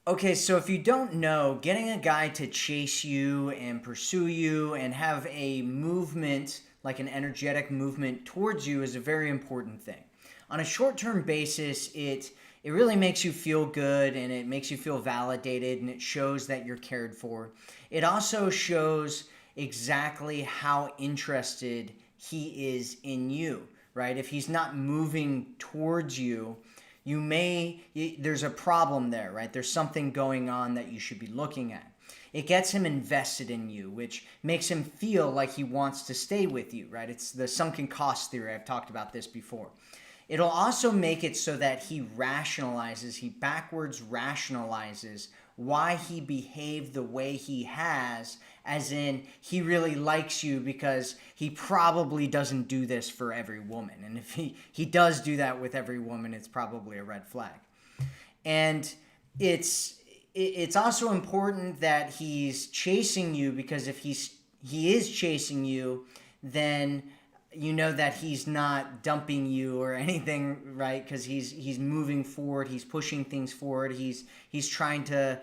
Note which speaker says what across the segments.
Speaker 1: Okay, so if you don't know, getting a guy to chase you and pursue you and have a movement, like an energetic movement towards you, is a very important thing. On a short-term basis, it really makes you feel good and it makes you feel validated and it shows that you're cared for. It also shows exactly how interested he is in you, right? If he's not moving towards you, there's a problem there, right? There's something going on that you should be looking at. It gets him invested in you, which makes him feel like he wants to stay with you, right? It's the sunken cost theory. I've talked about this before. It'll also make it so that he backwards rationalizes why he behaved the way he has, as in he really likes you because he probably doesn't do this for every woman. And if he does do that with every woman, it's probably a red flag. And it's also important that he's chasing you, because if he is chasing you, then you know that he's not dumping you or anything, right? Because he's moving forward, he's pushing things forward, he's trying to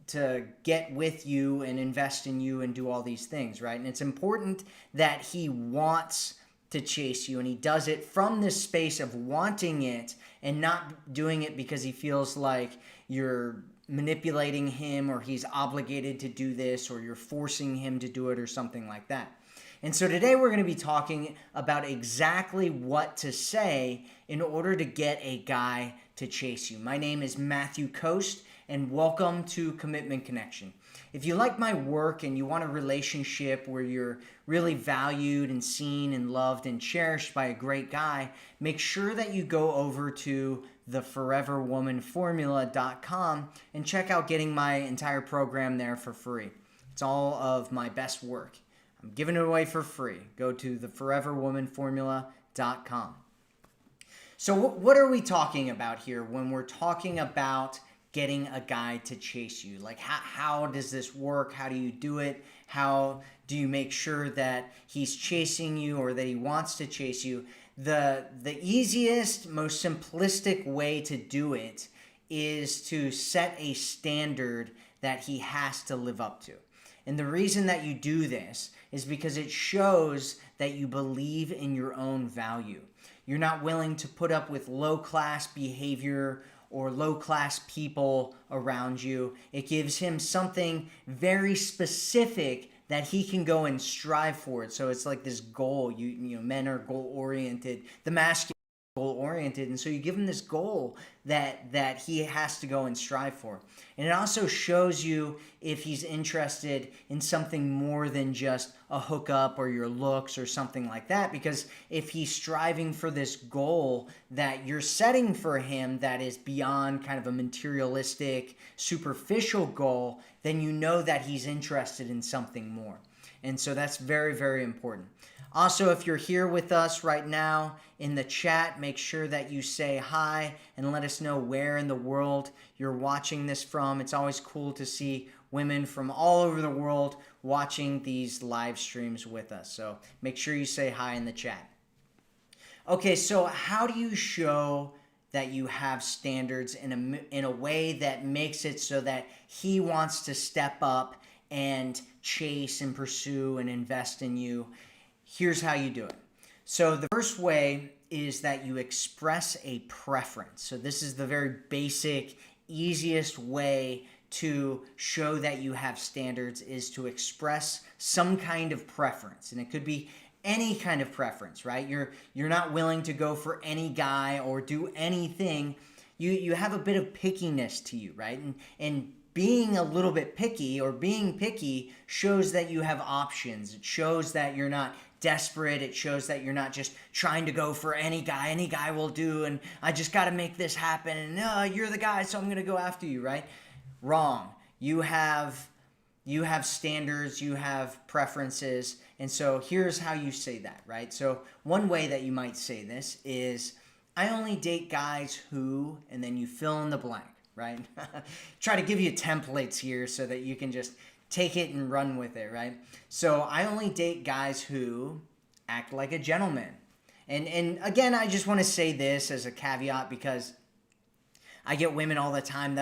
Speaker 1: to get with you and invest in you and do all these things, right? And it's important that he wants to chase you, and he does it from this space of wanting it and not doing it because he feels like you're manipulating him or he's obligated to do this or you're forcing him to do it or something like that. And so today we're going to be talking about exactly what to say in order to get a guy to chase you. My name is Matthew Coast, and welcome to Commitment Connection. If you like my work and you want a relationship where you're really valued and seen and loved and cherished by a great guy, make sure that you go over to theforeverwomanformula.com and check out getting my entire program there for free. It's all of my best work. I'm giving it away for free. Go to theforeverwomanformula.com. So what are we talking about here when we're talking about getting a guy to chase you? Like, how does this work? How do you do it? How do you make sure that he's chasing you or that he wants to chase you? The easiest, most simplistic way to do it is to set a standard that he has to live up to. And the reason that you do this is because it shows that you believe in your own value. You're not willing to put up with low-class behavior or low-class people around you. It gives him something very specific that he can go and strive for it. So it's like this goal. You know, men are goal-oriented. The masculine goal-oriented, and so you give him this goal that he has to go and strive for. And it also shows you if he's interested in something more than just a hookup or your looks or something like that, because if he's striving for this goal that you're setting for him that is beyond kind of a materialistic, superficial goal, then you know that he's interested in something more. And so that's very, very important. Also, if you're here with us right now in the chat, make sure that you say hi and let us know where in the world you're watching this from. It's always cool to see women from all over the world watching these live streams with us. So make sure you say hi in the chat. Okay, so how do you show that you have standards in a way that makes it so that he wants to step up and chase and pursue and invest in you? Here's how you do it. So the first way is that you express a preference. So this is the very basic, easiest way to show that you have standards, is to express some kind of preference. And it could be any kind of preference, right? You're not willing to go for any guy or do anything. You have a bit of pickiness to you, right? And being a little bit picky or being picky shows that you have options. It shows that you're not desperate. It shows that you're not just trying to go for any guy will do, and I just got to make this happen, and you're the guy, so I'm going to go after you, right? Wrong. You have standards, you have preferences, and so here's how you say that, right? So one way that you might say this is, I only date guys who, and then you fill in the blank, right? Try to give you templates here so that you can just take it and run with it, right? So I only date guys who act like a gentleman. And again, I just want to say this as a caveat, because I get women all the time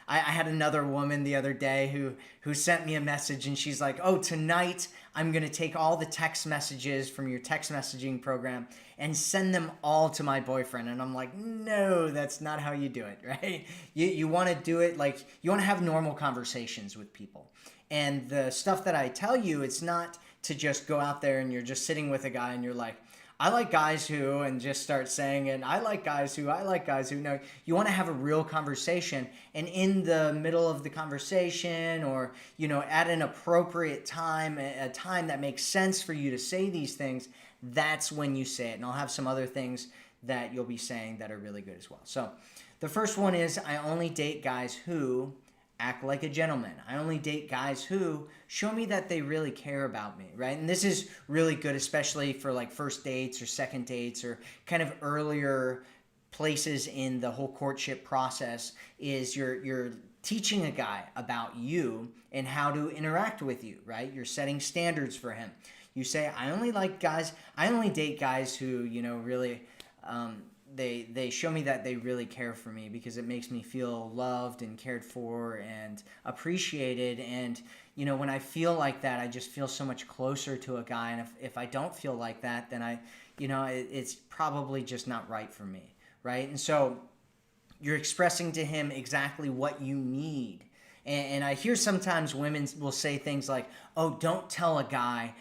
Speaker 1: I had another woman the other day who sent me a message, and she's like, oh, tonight I'm going to take all the text messages from your text messaging program and send them all to my boyfriend. And I'm like, no, that's not how you do it, right? You want to do it like, you want to have normal conversations with people. And the stuff that I tell you, it's not to just go out there and you're just sitting with a guy and you're like, I like guys who, and just start saying it. I like guys who. No, you want to have a real conversation, and in the middle of the conversation, or at an appropriate time, a time that makes sense for you to say these things, that's when you say it. And I'll have some other things that you'll be saying that are really good as well. So the first one is, I only date guys who act like a gentleman. I only date guys who show me that they really care about me, right? And this is really good, especially for like first dates or second dates or kind of earlier places in the whole courtship process, is you're teaching a guy about you and how to interact with you, right? You're setting standards for him. You say, I only date guys who, really, they show me that they really care for me, because it makes me feel loved and cared for and appreciated. And when I feel like that, I just feel so much closer to a guy. And if I don't feel like that, then it's probably just not right for me, right? And so you're expressing to him exactly what you need. And I hear sometimes women will say things like, oh, don't tell a guy,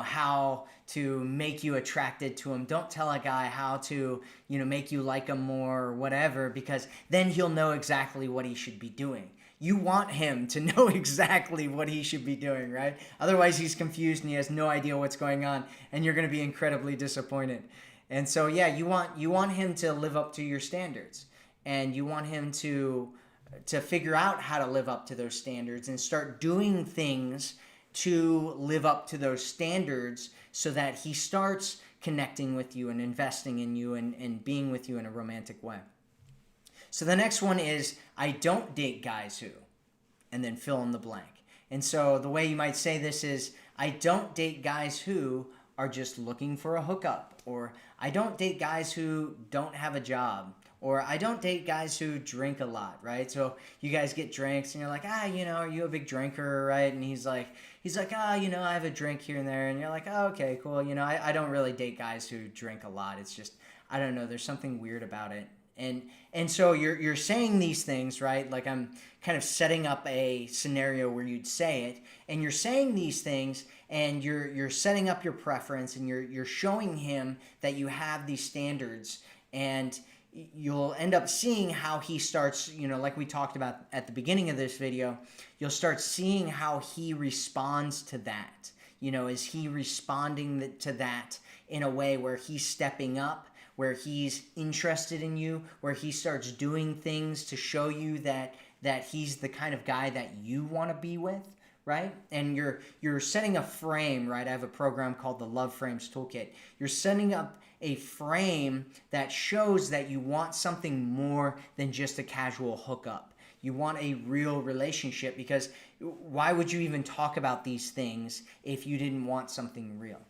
Speaker 1: how to make you attracted to him. Don't tell a guy how to, make you like him more or whatever, because then he'll know exactly what he should be doing. You want him to know exactly what he should be doing, right? Otherwise, he's confused and he has no idea what's going on, and you're going to be incredibly disappointed. And so, yeah, you want him to live up to your standards, and you want him to figure out how to live up to those standards and start doing things to live up to those standards, so that he starts connecting with you and investing in you and being with you in a romantic way. So the next one is, I don't date guys who, and then fill in the blank. And so the way you might say this is, I don't date guys who are just looking for a hookup, or I don't date guys who don't have a job, or I don't date guys who drink a lot, right? So you guys get drinks and you're like, are you a big drinker, right? And he's like, I have a drink here and there. And you're like, oh, okay, cool. I don't really date guys who drink a lot. It's just, I don't know, there's something weird about it. And so you're saying these things, right? Like, I'm kind of setting up a scenario where you'd say it, and you're saying these things, and you're setting up your preference, and you're showing him that you have these standards, and you'll end up seeing how he starts, like we talked about at the beginning of this video, you'll start seeing how he responds to that. Is he responding to that in a way where he's stepping up, where he's interested in you, where he starts doing things to show you that he's the kind of guy that you want to be with, right? And you're setting a frame, right? I have a program called the Love Frames Toolkit. You're setting up a frame that shows that you want something more than just a casual hookup. You want a real relationship, because why would you even talk about these things if you didn't want something real?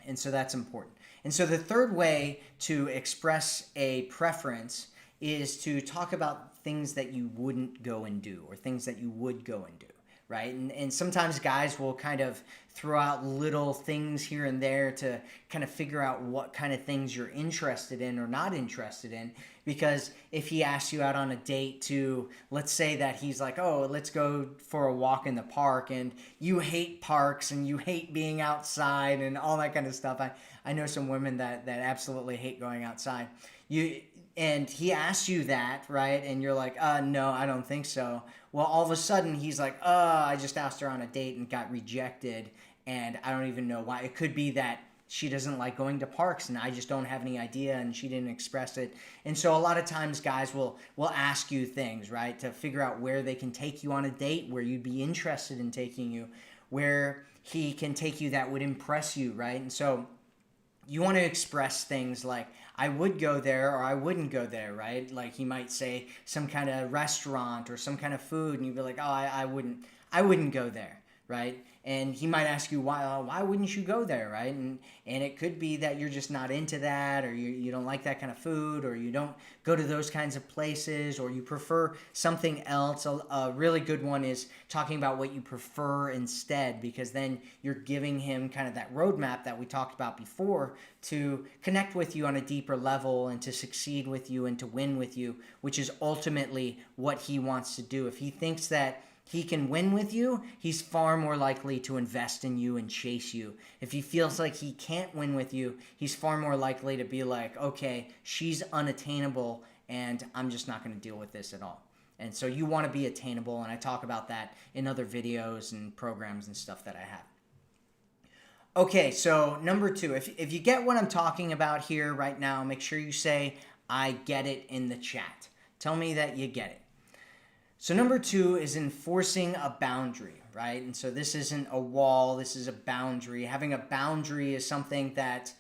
Speaker 1: And so that's important. And so the third way to express a preference is to talk about things that you wouldn't go and do, or things that you would go and do, right? And sometimes guys will kind of throw out little things here and there to kind of figure out what kind of things you're interested in or not interested in. Because if he asks you out on a date to, let's say that he's like, oh, let's go for a walk in the park, and you hate parks and you hate being outside and all that kind of stuff. I know some women that absolutely hate going outside. And he asks you that, right? And you're like, no, I don't think so. Well, all of a sudden he's like, I just asked her on a date and got rejected, and I don't even know why. It could be that she doesn't like going to parks, and I just don't have any idea, and she didn't express it. And so a lot of times guys will ask you things, right, to figure out where they can take you on a date, where you'd be interested in taking you, where he can take you that would impress you, right? And so you want to express things like, I would go there, or I wouldn't go there, right? Like, he might say some kind of restaurant or some kind of food, and you'd be like, oh, I wouldn't go there, right? And he might ask you, why wouldn't you go there, right? And it could be that you're just not into that, or you don't like that kind of food, or you don't go to those kinds of places, or you prefer something else. A really good one is talking about what you prefer instead, because then you're giving him kind of that roadmap that we talked about before to connect with you on a deeper level and to succeed with you and to win with you, which is ultimately what he wants to do. If he thinks that he can win with you, he's far more likely to invest in you and chase you. If he feels like he can't win with you, he's far more likely to be like, okay, she's unattainable and I'm just not going to deal with this at all. And so you want to be attainable, and I talk about that in other videos and programs and stuff that I have. Okay, so number 2, if you get what I'm talking about here right now, make sure you say, I get it in the chat. Tell me that you get it. So number 2 is enforcing a boundary, right? And so this isn't a wall, this is a boundary. Having a boundary is something that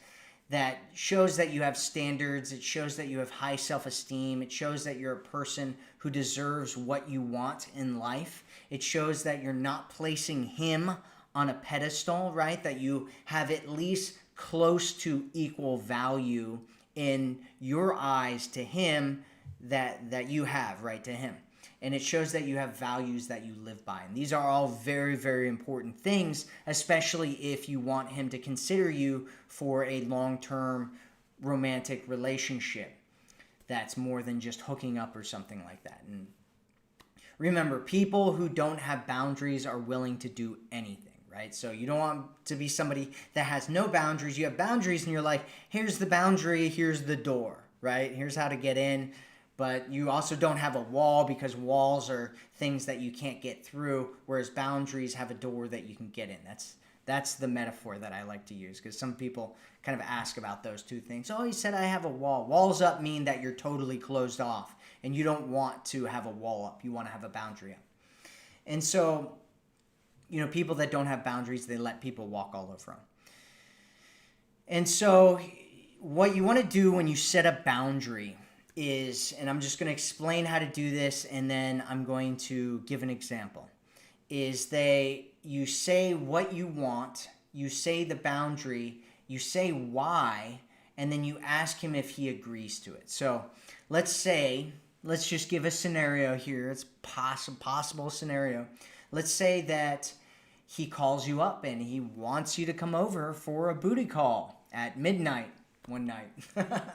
Speaker 1: shows that you have standards, it shows that you have high self-esteem, it shows that you're a person who deserves what you want in life. It shows that you're not placing him on a pedestal, right? That you have at least close to equal value in your eyes to him that you have, right, to him. And it shows that you have values that you live by. And these are all very, very important things, especially if you want him to consider you for a long-term romantic relationship that's more than just hooking up or something like that. And remember, people who don't have boundaries are willing to do anything, right? So you don't want to be somebody that has no boundaries. You have boundaries and you're like, here's the boundary, here's the door, right? Here's how to get in. But you also don't have a wall, because walls are things that you can't get through, whereas boundaries have a door that you can get in. That's the metaphor that I like to use, because some people kind of ask about those two things. Oh, he said I have a wall. Walls up mean that you're totally closed off, and you don't want to have a wall up. You want to have a boundary up. And so, people that don't have boundaries, they let people walk all over them. And so what you want to do when you set a boundary is, and I'm just going to explain how to do this, and then I'm going to give an example, is you say what you want, you say the boundary, you say why, and then you ask him if he agrees to it. So let's just give a scenario here. It's possible scenario. Let's say that he calls you up and he wants you to come over for a booty call at midnight one night,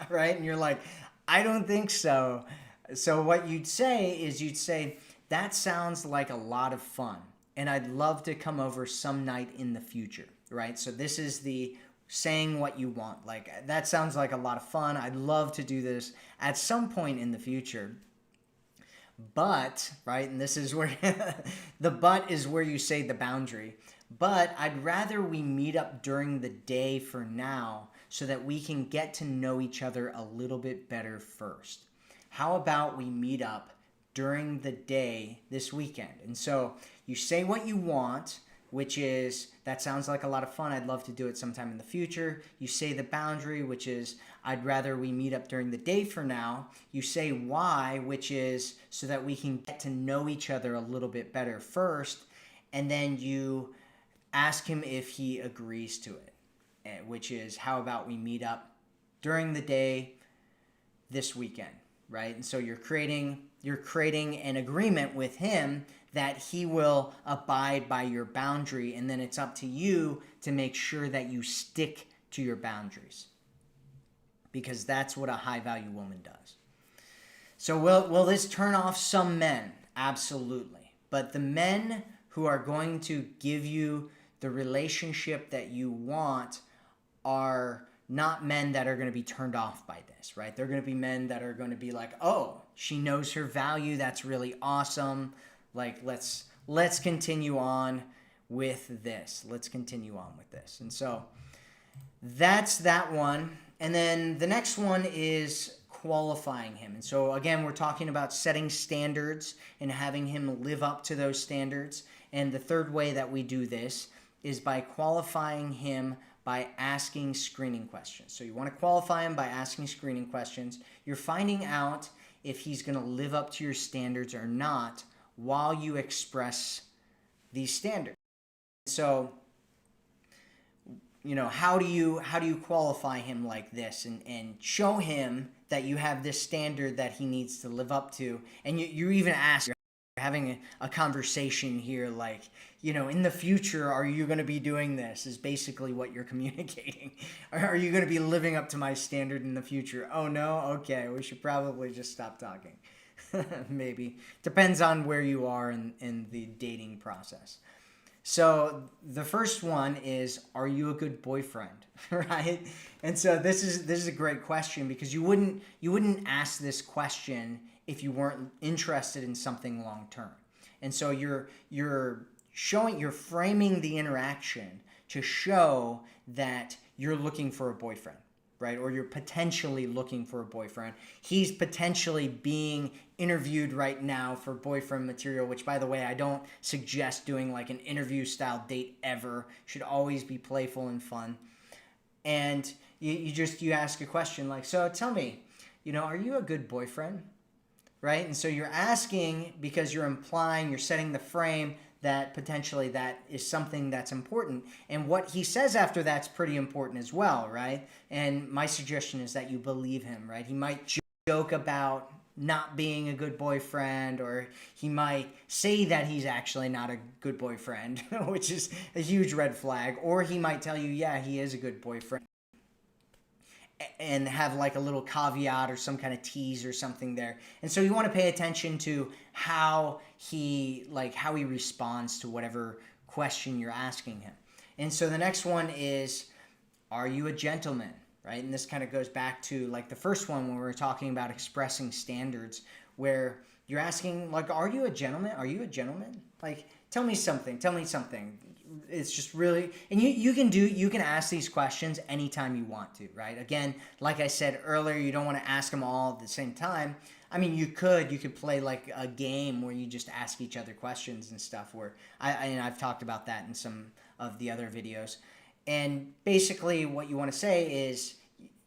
Speaker 1: right? And you're like, I don't think so. So what you'd say, that sounds like a lot of fun, and I'd love to come over some night in the future, right? So this is the saying what you want. Like, that sounds like a lot of fun. I'd love to do this at some point in the future. But, right, and this is where the but is where you say the boundary. But I'd rather we meet up during the day for now, so that we can get to know each other a little bit better first. How about we meet up during the day this weekend? And so you say what you want, which is, that sounds like a lot of fun. I'd love to do it sometime in the future. You say the boundary, which is, I'd rather we meet up during the day for now. You say why, which is so that we can get to know each other a little bit better first. And then you ask him if he agrees to it, which is, how about we meet up during the day this weekend, right? And so you're creating an agreement with him that he will abide by your boundary, and then it's up to you to make sure that you stick to your boundaries, because that's what a high-value woman does. So will this turn off some men? Absolutely. But the men who are going to give you the relationship that you want are not men that are going to be turned off by this, right? They're going to be men that are going to be like, oh, she knows her value. That's really awesome. Like, let's continue on with this. Let's continue on with this. And so that's that one. And then the next one is qualifying him. And so again, we're talking about setting standards and having him live up to those standards. And the third way that we do this is by qualifying him by asking screening questions. So you want to qualify him by asking screening questions. You're finding out if he's going to live up to your standards or not while you express these standards. So, how do you qualify him like this and show him that you have this standard that he needs to live up to? And you even ask, you're having a conversation here, like, in the future, are you going to be doing this, is basically what you're communicating. Are you going to be living up to my standard in the future? Oh no? Okay, we should probably just stop talking. Maybe. Depends on where you are in the dating process. So the first one is, are you a good boyfriend? Right? And so this is a great question, because you wouldn't ask this question if you weren't interested in something long term. And so you're framing the interaction to show that you're looking for a boyfriend, right? Or you're potentially looking for a boyfriend. He's potentially being interviewed right now for boyfriend material, which, by the way, I don't suggest doing like an interview style date ever. Should always be playful and fun. And you ask a question like, so tell me, are you a good boyfriend? Right? And so you're asking because you're implying, you're setting the frame that potentially that is something that's important. And what he says after that's pretty important as well, right? And my suggestion is that you believe him, right? He might joke about not being a good boyfriend, or he might say that he's actually not a good boyfriend, which is a huge red flag. Or he might tell you, yeah, he is a good boyfriend, and have like a little caveat or some kind of tease or something there. And so you want to pay attention to how he responds to whatever question you're asking him. And so the next one is, are you a gentleman? Right? And this kind of goes back to like the first one when we were talking about expressing standards, where you're asking like, are you a gentleman? Are you a gentleman? Like, tell me something. It's just really, and you can ask these questions anytime you want to, right? Again, like I said earlier, you don't want to ask them all at the same time. I mean, you could play like a game where you just ask each other questions and stuff, where I've talked about that in some of the other videos. And basically what you want to say is,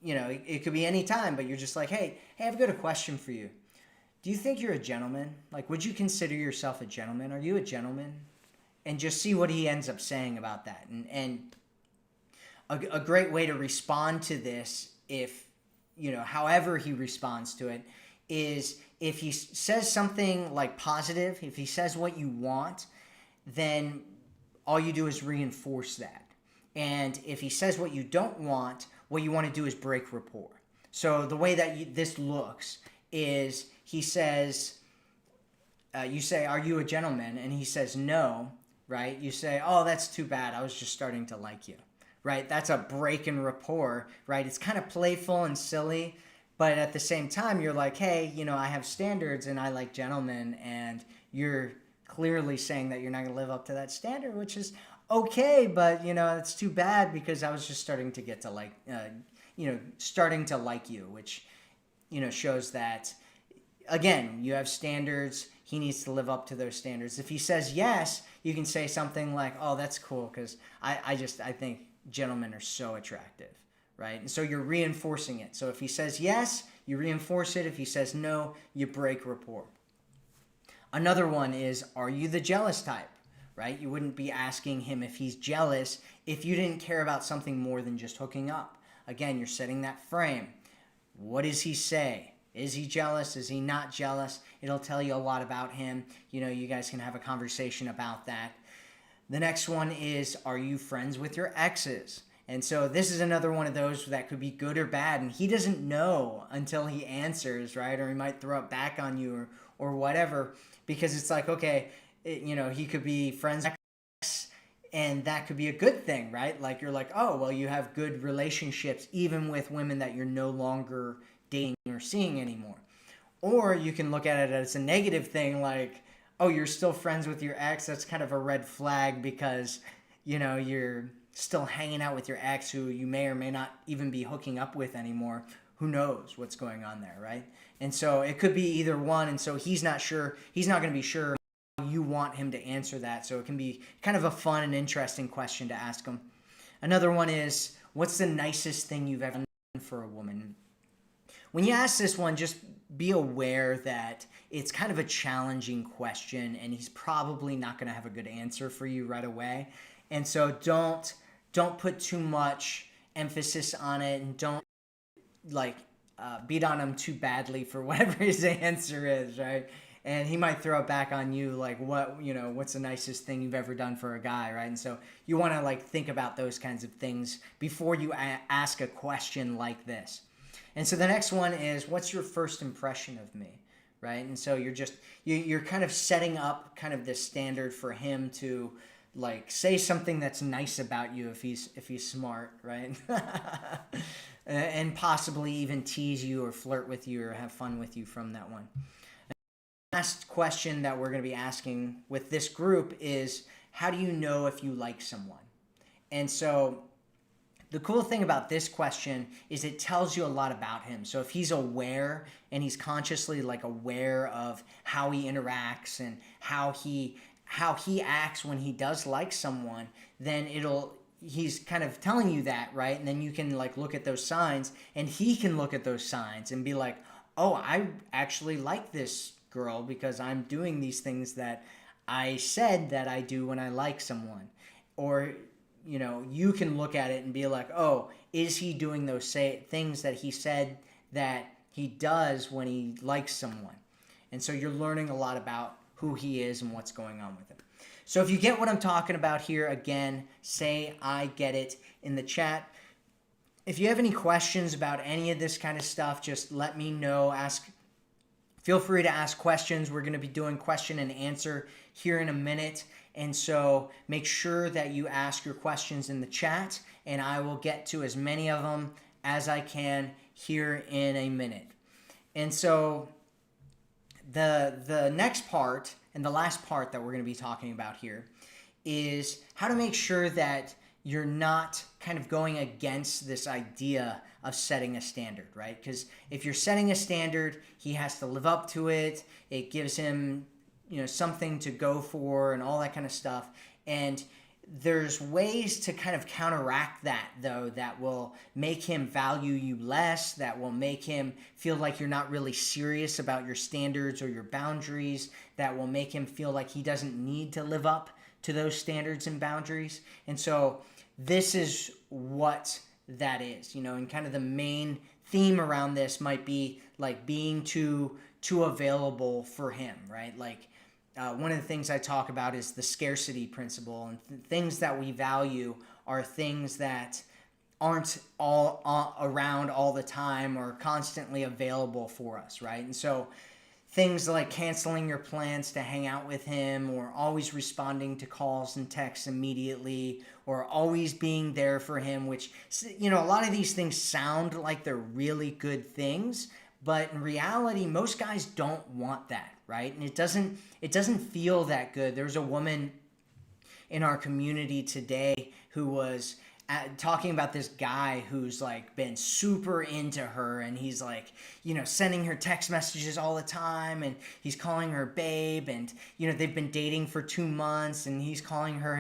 Speaker 1: it could be any time, but you're just like, hey, I've got a question for you. Do you think you're a gentleman? Like, would you consider yourself a gentleman? Are you a gentleman? And just see what he ends up saying about that. And a great way to respond to this, if, however he responds to it, is if he says something like positive, if he says what you want, then all you do is reinforce that. And if he says what you don't want, what you want to do is break rapport. So the way that this looks is, he says, you say, are you a gentleman? And he says no, right? You say, oh, that's too bad. I was just starting to like you, right? That's a break in rapport, right? It's kind of playful and silly, but at the same time, you're like, hey, I have standards and I like gentlemen, and you're clearly saying that you're not going to live up to that standard, which is okay, but it's too bad, because I was just starting to get to like, starting to like you, which, shows that, again, you have standards. He needs to live up to those standards. If he says yes, you can say something like, oh, that's cool, because I think gentlemen are so attractive, right? And so you're reinforcing it. So if he says yes, you reinforce it. If he says no, you break rapport. Another one is, are you the jealous type? Right? You wouldn't be asking him if he's jealous if you didn't care about something more than just hooking up. Again, you're setting that frame. What does he say? Is he jealous? Is he not jealous? It'll tell you a lot about him. You guys can have a conversation about that. The next one is, are you friends with your exes? And so this is another one of those that could be good or bad, and he doesn't know until he answers, right? Or he might throw it back on you or whatever, because it's like, okay, he could be friends with ex, and that could be a good thing, right? Like, you're like, oh, well, you have good relationships even with women that you're no longer dating or seeing anymore. Or you can look at it as a negative thing, like, oh, you're still friends with your ex. That's kind of a red flag, because you're still hanging out with your ex, who you may or may not even be hooking up with anymore. Who knows what's going on there, right? And so it could be either one, and so he's not sure. He's not going to be sure how you want him to answer that. So it can be kind of a fun and interesting question to ask him. Another one is, what's the nicest thing you've ever done for a woman? When you ask this one, just be aware that it's kind of a challenging question, and he's probably not going to have a good answer for you right away. And so don't put too much emphasis on it, and don't like beat on him too badly for whatever his answer is, right? And he might throw it back on you like, what's the nicest thing you've ever done for a guy, right? And so you want to like think about those kinds of things before you ask a question like this. And so the next one is, what's your first impression of me, right? And so you're kind of setting up kind of this standard for him to like say something that's nice about you if he's smart, right? And possibly even tease you or flirt with you or have fun with you from that one. Last question that we're going to be asking with this group is, how do you know if you like someone? And so the cool thing about this question is it tells you a lot about him. So if he's aware and he's consciously like aware of how he interacts and how he acts when he does like someone, then he's kind of telling you that, right? And then you can like look at those signs, and he can look at those signs and be like, oh, I actually like this girl because I'm doing these things that I said that I do when I like someone. Or you can look at it and be like, oh, is he doing those things that he said that he does when he likes someone? And so you're learning a lot about who he is and what's going on with him. So if you get what I'm talking about here, again, say I get it in the chat. If you have any questions about any of this kind of stuff, just let me know. Feel free to ask questions. We're going to be doing question and answer here in a minute. And so make sure that you ask your questions in the chat, and I will get to as many of them as I can here in a minute. And so the next part and the last part that we're going to be talking about here is how to make sure that you're not kind of going against this idea of setting a standard, right? Because if you're setting a standard, he has to live up to it. It gives him, something to go for and all that kind of stuff. And there's ways to kind of counteract that, though, that will make him value you less, that will make him feel like you're not really serious about your standards or your boundaries, that will make him feel like he doesn't need to live up to those standards and boundaries. And so this is what that is, and kind of the main theme around this might be like being too available for him, right? Like one of the things I talk about is the scarcity principle, and things that we value are things that aren't all around all the time or constantly available for us, right? And so things like canceling your plans to hang out with him, or always responding to calls and texts immediately, or always being there for him, which, a lot of these things sound like they're really good things, but in reality, most guys don't want that, right? And it doesn't feel that good. There's a woman in our community today who was talking about this guy who's like been super into her, and he's like, sending her text messages all the time, and he's calling her babe, and they've been dating for 2 months, and he's calling her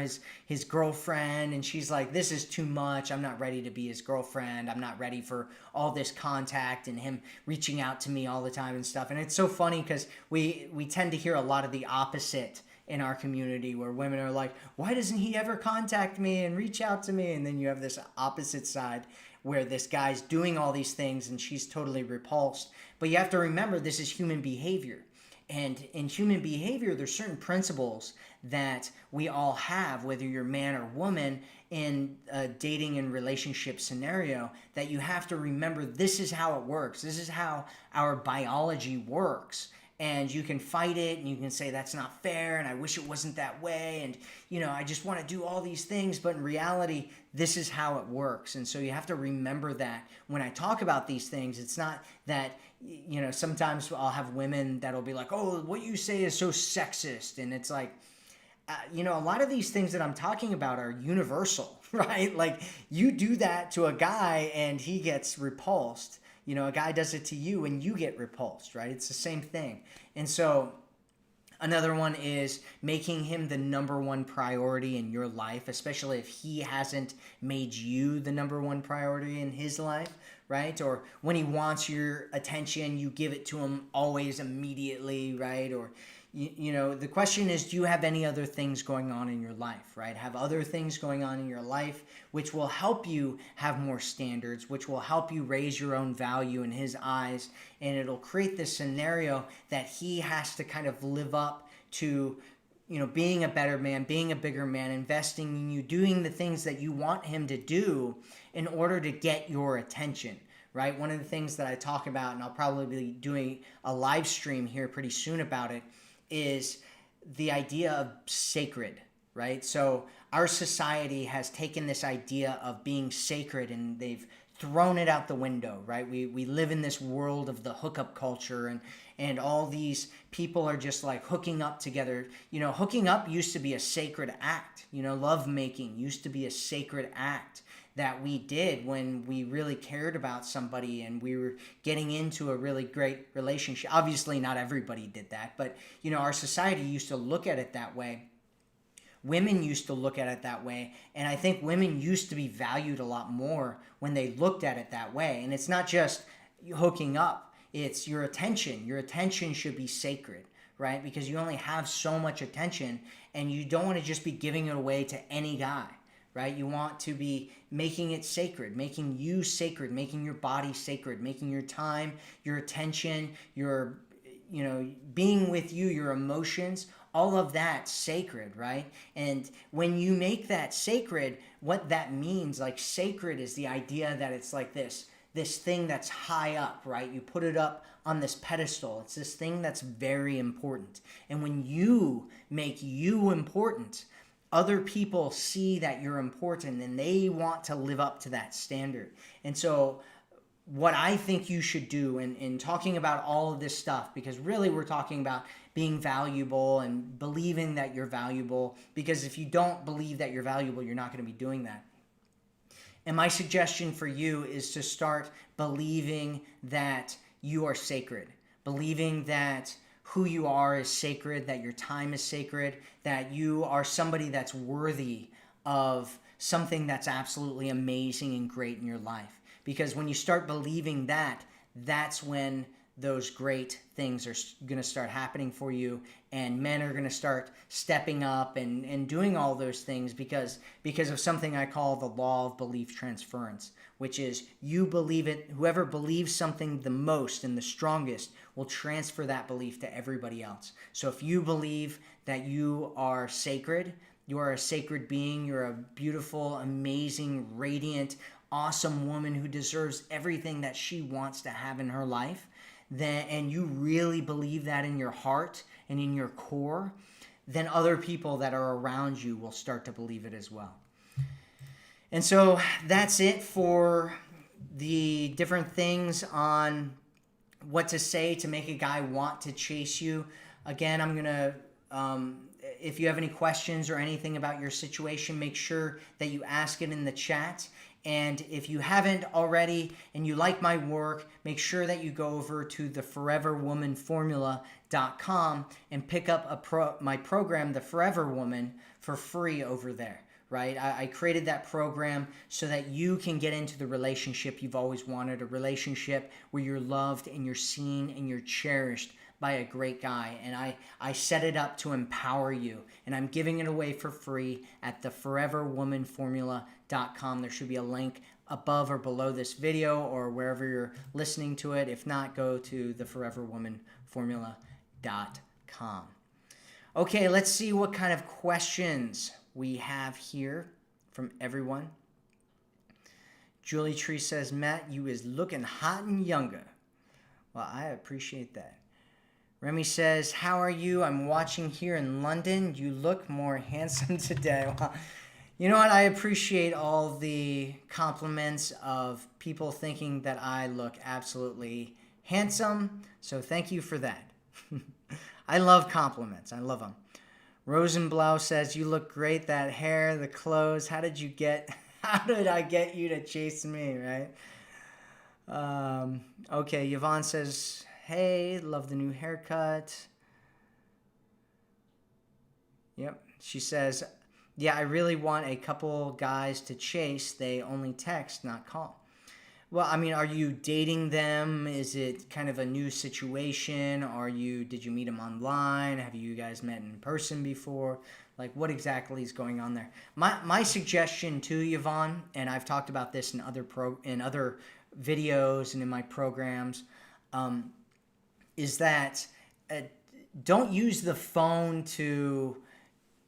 Speaker 1: his girlfriend, and she's like, this is too much. I'm not ready to be his girlfriend. I'm not ready for all this contact and him reaching out to me all the time and stuff. And it's so funny because we tend to hear a lot of the opposite in our community, where women are like, why doesn't he ever contact me and reach out to me? And then you have this opposite side where this guy's doing all these things and she's totally repulsed. But you have to remember, this is human behavior. And in human behavior, there's certain principles that we all have, whether you're man or woman, in a dating and relationship scenario, that you have to remember, this is how it works. This is how our biology works. And you can fight it, and you can say that's not fair, and I wish it wasn't that way, and I just want to do all these things, but in reality, this is how it works. And so you have to remember that when I talk about these things. It's not that sometimes I'll have women that'll be like, oh, what you say is so sexist, and it's like, a lot of these things that I'm talking about are universal, right? Like, you do that to a guy and he gets repulsed. A guy does it to you and you get repulsed, right? It's the same thing. And so another one is making him the number one priority in your life, especially if he hasn't made you the number one priority in his life, right? Or when he wants your attention, you give it to him always immediately, right? Or, the question is, do you have any other things going on in your life, right? Have other things going on in your life which will help you have more standards, which will help you raise your own value in his eyes, and it'll create this scenario that he has to kind of live up to, being a better man, being a bigger man, investing in you, doing the things that you want him to do in order to get your attention. Right? One of the things that I talk about, and I'll probably be doing a live stream here pretty soon about it, is the idea of sacred, right? So our society has taken this idea of being sacred and they've thrown it out the window, right? We live in this world of the hookup culture, and all these people are just like hooking up together. Hooking up used to be a sacred act. Love making used to be a sacred act that we did when we really cared about somebody and we were getting into a really great relationship. Obviously, not everybody did that, but our society used to look at it that way. Women used to look at it that way, and I think women used to be valued a lot more when they looked at it that way. And it's not just hooking up, it's your attention. Your attention should be sacred, right? Because you only have so much attention, and you don't want to just be giving it away to any guy. Right? You want to be making it sacred, making you sacred, making your body sacred, making your time, your attention, your, being with you, your emotions, all of that sacred, right? And when you make that sacred, what that means, like sacred is the idea that it's like this thing that's high up, right? You put it up on this pedestal. It's this thing that's very important. And when you make you important, other people see that you're important and they want to live up to that standard. And so what I think you should do in talking about all of this stuff, because really we're talking about being valuable and believing that you're valuable, because if you don't believe that you're valuable, you're not going to be doing that. And my suggestion for you is to start believing that you are sacred, believing that who you are is sacred, that your time is sacred, that you are somebody that's worthy of something that's absolutely amazing and great in your life. Because when you start believing that, that's when those great things are going to start happening for you, and men are going to start stepping up and doing all those things because of something I call the law of belief transference, which is you believe it. Whoever believes something the most and the strongest will transfer that belief to everybody else. So if you believe that you are sacred, you are a sacred being, you're a beautiful, amazing, radiant, awesome woman who deserves everything that she wants to have in her life, and you really believe that in your heart and in your core, then other people that are around you will start to believe it as well. And so that's it for the different things on what to say to make a guy want to chase you. Again, I'm going to, if you have any questions or anything about your situation, make sure that you ask it in the chat. And if you haven't already and you like my work, make sure that you go over to theforeverwomanformula.com and pick up my program, The Forever Woman, for free over there. Right? I created that program so that you can get into the relationship you've always wanted, a relationship where you're loved and you're seen and you're cherished by a great guy. And I set it up to empower you, and I'm giving it away for free at theforeverwomanformula.com. There should be a link above or below this video or wherever you're listening to it. If not, go to theforeverwomanformula.com. Okay, let's see what kind of questions we have here from everyone. Julie Tree says, Matt, you is looking hot and younger. Well, I appreciate that. Remy says, how are you? I'm watching here in London. You look more handsome today. Well, you know what? I appreciate all the compliments of people thinking that I look absolutely handsome. So thank you for that. I love compliments. I love them. Rosenblau says, you look great. That hair, the clothes. How did I get you to chase me, right? Okay, Yvonne says, hey, love the new haircut. Yep. She says, yeah, I really want a couple guys to chase. They only text, not call. Well, I mean, are you dating them? Is it kind of a new situation? Did you meet them online? Have you guys met in person before? Like, what exactly is going on there? My suggestion to Yvonne, and I've talked about this in other videos and in my programs, is that uh, don't use the phone to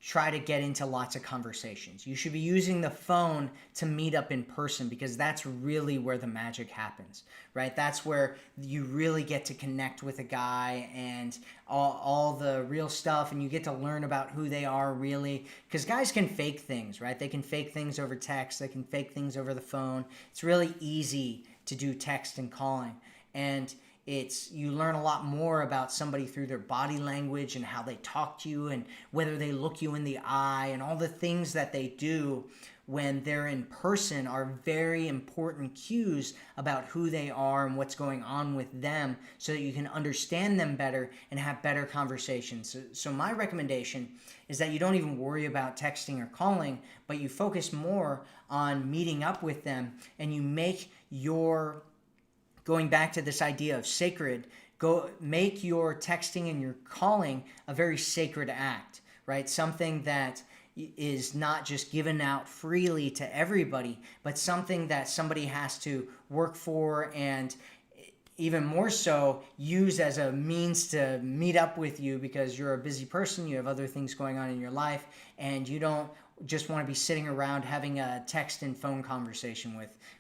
Speaker 1: try to get into lots of conversations. You should be using the phone to meet up in person, because that's really where the magic happens, right? That's where you really get to connect with a guy and all the real stuff, and you get to learn about who they are really, because guys can fake things, right? They can fake things over text, they can fake things over the phone. It's really easy to do text and calling, and you learn a lot more about somebody through their body language and how they talk to you and whether they look you in the eye, and all the things that they do when they're in person are very important cues about who they are and what's going on with them, so that you can understand them better and have better conversations. So my recommendation is that you don't even worry about texting or calling, but you focus more on meeting up with them, and you make your, going back to this idea of sacred, make your texting and your calling a very sacred act, right? Something that is not just given out freely to everybody, but something that somebody has to work for, and even more so use as a means to meet up with you, because you're a busy person, you have other things going on in your life, and you don't just want to be sitting around having a text and phone conversation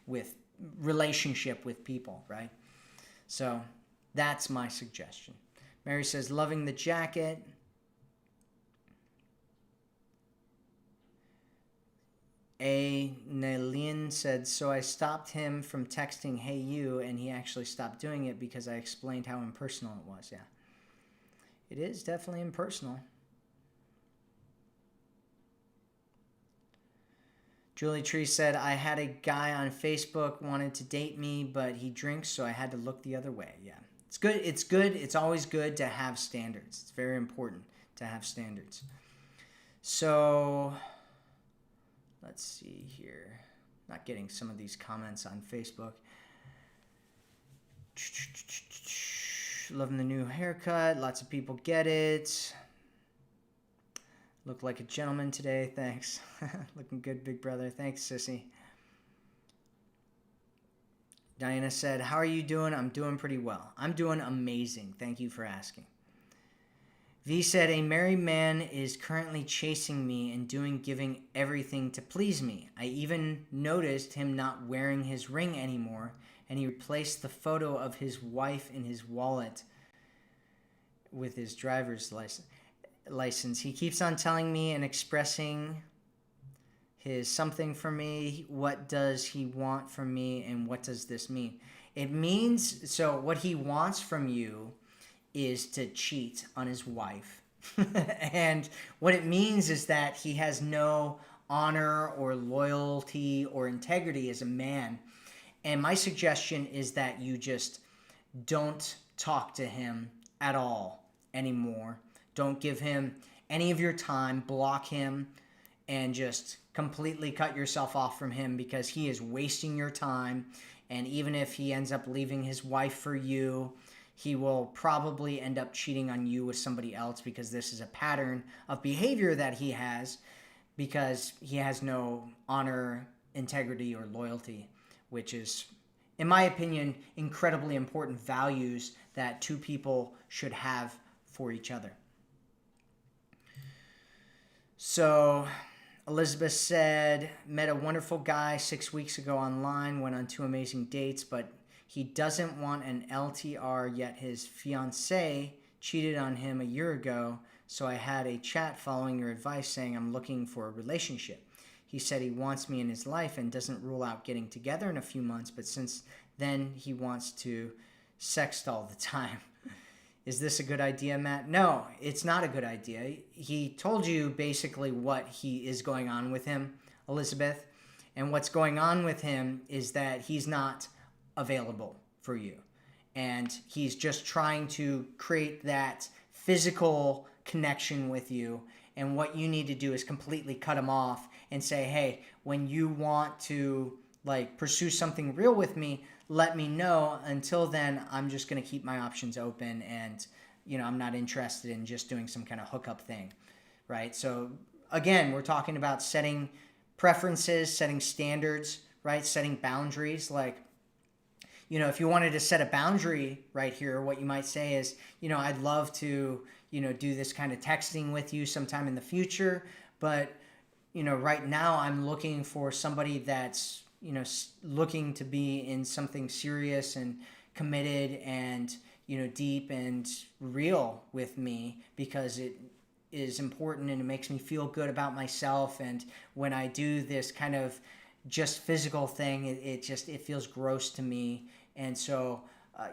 Speaker 1: with relationship with people, right? So that's my suggestion. Mary says, loving the jacket. A. Nelin said, so I stopped him from texting hey you, and he actually stopped doing it because I explained how impersonal it was. Yeah, it is definitely impersonal. Julie Tree said, I had a guy on Facebook wanted to date me, but he drinks, so I had to look the other way. Yeah, it's good. It's good. It's always good to have standards. It's very important to have standards. So let's see here. Not getting some of these comments on Facebook. Loving the new haircut. Lots of people get it. Look like a gentleman today. Thanks. Looking good, big brother. Thanks, sissy. Diana said, how are you doing? I'm doing pretty well. I'm doing amazing. Thank you for asking. V said, a married man is currently chasing me and giving everything to please me. I even noticed him not wearing his ring anymore, and he replaced the photo of his wife in his wallet with his driver's license. He keeps on telling me and expressing his something for me. What does he want from me, and what does this mean? It means, so what he wants from you is to cheat on his wife. And what it means is that he has no honor or loyalty or integrity as a man. And my suggestion is that you just don't talk to him at all anymore. Don't give him any of your time. Block him and just completely cut yourself off from him, because he is wasting your time. And even if he ends up leaving his wife for you, he will probably end up cheating on you with somebody else, because this is a pattern of behavior that he has, because he has no honor, integrity, or loyalty, which is, in my opinion, incredibly important values that two people should have for each other. So Elizabeth said, met a wonderful guy 6 weeks ago online, went on 2 amazing dates, but he doesn't want an LTR, yet his fiancée cheated on him a year ago, so I had a chat following your advice saying I'm looking for a relationship. He said he wants me in his life and doesn't rule out getting together in a few months, but since then he wants to sext all the time. Is this a good idea, Matt? No, it's not a good idea. He told you basically what he is going on with him, Elizabeth, and what's going on with him is that he's not available for you, and he's just trying to create that physical connection with you, and what you need to do is completely cut him off and say, hey, when you want to like pursue something real with me, let me know. Until then, I'm just going to keep my options open, and I'm not interested in just doing some kind of hookup thing, right? So again, we're talking about setting preferences, setting standards, right? Setting boundaries. Like, if you wanted to set a boundary right here, what you might say is, I'd love to, do this kind of texting with you sometime in the future, but right now I'm looking for somebody that's, looking to be in something serious and committed and, deep and real with me, because it is important and it makes me feel good about myself. And when I do this kind of just physical thing, it feels gross to me. And so,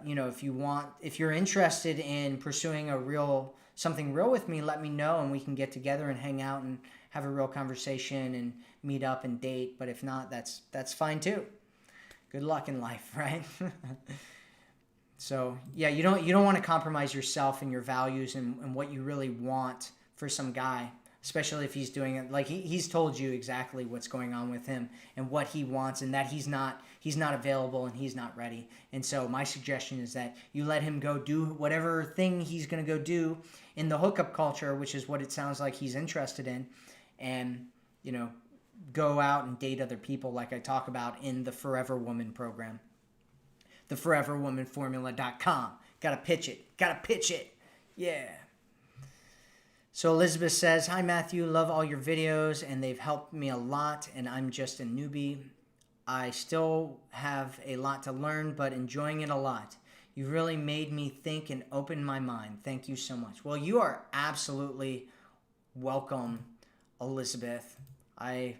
Speaker 1: if you're interested in pursuing something real with me, let me know, and we can get together and hang out and have a real conversation and meet up and date. But if not, that's fine too. Good luck in life, right? So yeah, you don't want to compromise yourself and your values and what you really want for some guy, especially if he's doing it like he's told you exactly what's going on with him and what he wants, and that he's not available and he's not ready. And so my suggestion is that you let him go do whatever thing he's going to go do in the hookup culture, which is what it sounds like he's interested in, and go out and date other people, like I talk about in the Forever Woman program, theforeverwomanformula.com. Gotta pitch it. Yeah. So Elizabeth says, "Hi Matthew, love all your videos and they've helped me a lot, and I'm just a newbie. I still have a lot to learn, but enjoying it a lot. You really made me think and open my mind. Thank you so much." Well, you are absolutely welcome, Elizabeth. I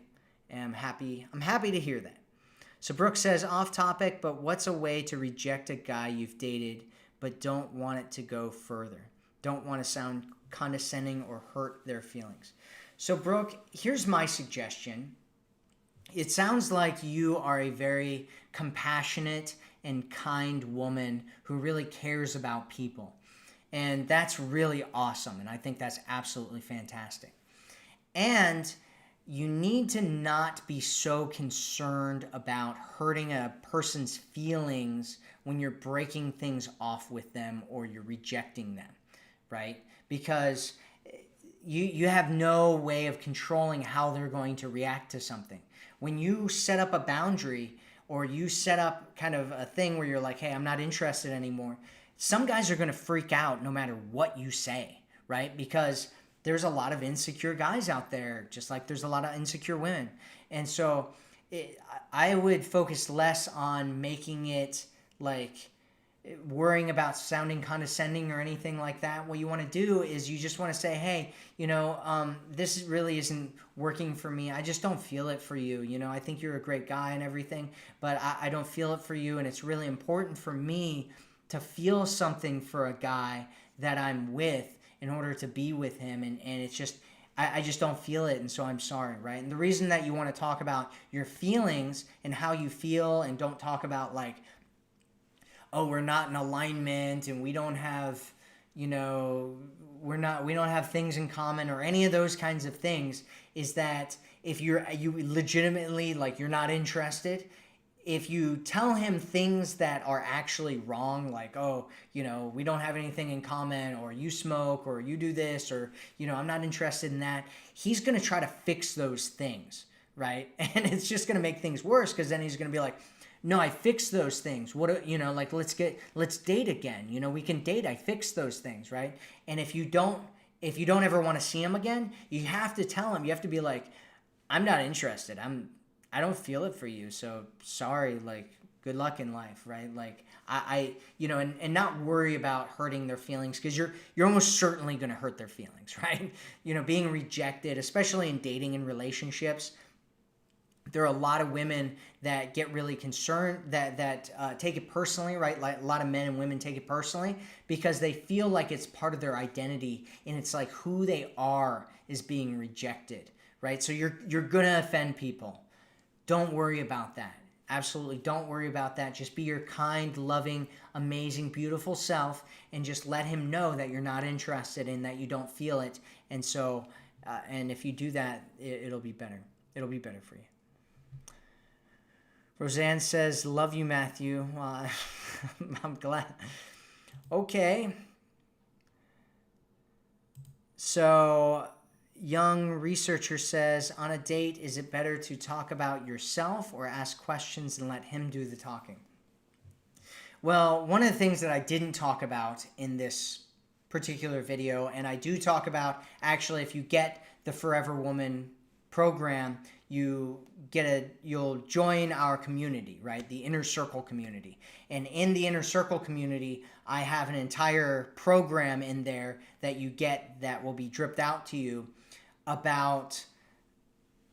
Speaker 1: am happy. I'm happy to hear that. So Brooke says, "Off topic, but what's a way to reject a guy you've dated but don't want it to go further? Don't want to sound condescending or hurt their feelings." So Brooke, here's my suggestion. It sounds like you are a very compassionate and kind woman who really cares about people. And that's really awesome. And I think that's absolutely fantastic. And you need to not be so concerned about hurting a person's feelings when you're breaking things off with them or you're rejecting them, right? Because you have no way of controlling how they're going to react to something. When you set up a boundary or you set up kind of a thing where you're like, "Hey, I'm not interested anymore," some guys are going to freak out no matter what you say, right? Because there's a lot of insecure guys out there, just like there's a lot of insecure women. And so I would focus less on making it like worrying about sounding condescending or anything like that. What you want to do is you just want to say, "Hey, this really isn't working for me. I just don't feel it for you. I think you're a great guy and everything, but I don't feel it for you. And it's really important for me to feel something for a guy that I'm with in order to be with him. And it's just, I just don't feel it. And so I'm sorry," right? And the reason that you want to talk about your feelings and how you feel, and don't talk about like, "Oh, we're not in alignment and we don't have, we don't have things in common," or any of those kinds of things, is that if you legitimately, like, you're not interested, if you tell him things that are actually wrong, like, "Oh, we don't have anything in common," or "You smoke," or "You do this," or, "I'm not interested in that," he's going to try to fix those things, right? And it's just going to make things worse, because then he's going to be like, "No, I fixed those things. What, like, let's date again. We can date. I fixed those things," right? And if you don't ever want to see him again, you have to tell him. You have to be like, "I'm not interested. I don't feel it for you. So sorry, like, good luck in life," right? Like, and not worry about hurting their feelings, because you're almost certainly going to hurt their feelings, right? Being rejected, especially in dating and relationships, there are a lot of women that get really concerned, that take it personally, right? Like, a lot of men and women take it personally because they feel like it's part of their identity, and it's like who they are is being rejected, right? So you're gonna offend people. Don't worry about that. Absolutely don't worry about that. Just be your kind, loving, amazing, beautiful self, and just let him know that you're not interested and that you don't feel it. And so, and if you do that, it'll be better. It'll be better for you. Roseanne says, love you, Matthew. Well, I'm glad. Okay. So, young researcher says, on a date, is it better to talk about yourself or ask questions and let him do the talking? Well, one of the things that I didn't talk about in this particular video, and I do talk about, actually, if you get the Forever Woman program, you'll join our community, right? The Inner Circle community. And in the Inner Circle community, I have an entire program in there that you get that will be dripped out to you about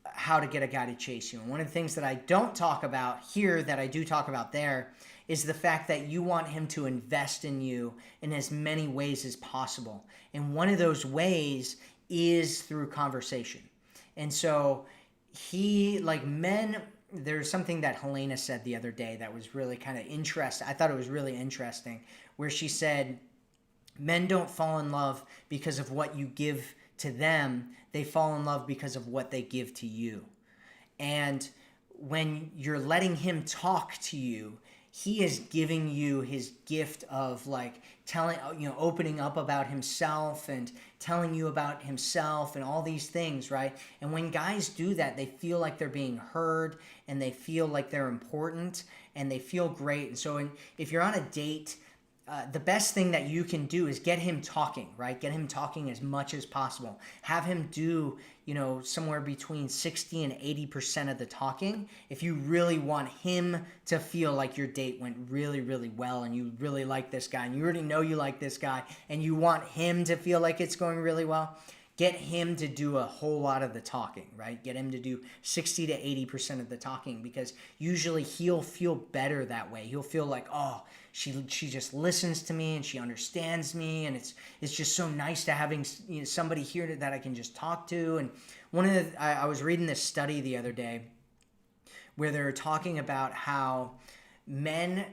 Speaker 1: how to get a guy to chase you. And one of the things that I don't talk about here that I do talk about there is the fact that you want him to invest in you in as many ways as possible. And one of those ways is through conversation. And so there's something that Helena said the other day that was really kind of interesting. I thought it was really interesting, where she said, men don't fall in love because of what you give to them. They fall in love because of what they give to you. And when you're letting him talk to you, he is giving you his gift of opening up about himself and telling you about himself and all these things, right? And when guys do that, they feel like they're being heard and they feel like they're important and they feel great. And so if you're on a date, the best thing that you can do is get him talking, right? Get him talking as much as possible. Have him do, somewhere between 60 and 80% of the talking. If you really want him to feel like your date went really, really well and you really like this guy and you already know you like this guy and you want him to feel like it's going really well, get him to do a whole lot of the talking, right? Get him to do 60 to 80% of the talking, because usually he'll feel better that way. He'll feel like, oh, she just listens to me and she understands me, and it's just so nice to having somebody here that I can just talk to. And I was reading this study the other day where they were talking about how men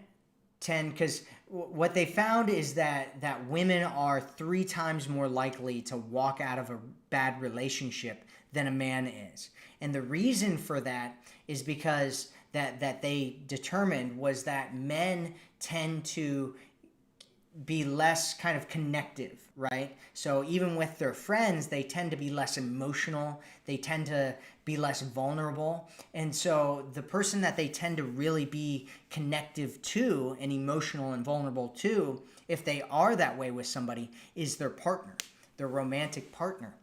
Speaker 1: because what they found is that women are 3 times more likely to walk out of a bad relationship than a man is. And the reason for that is because that they determined was that men tend to be less kind of connective, right? So even with their friends, they tend to be less emotional. They tend to be less vulnerable. And so the person that they tend to really be connective to and emotional and vulnerable to, if they are that way with somebody, is their partner, their romantic partner.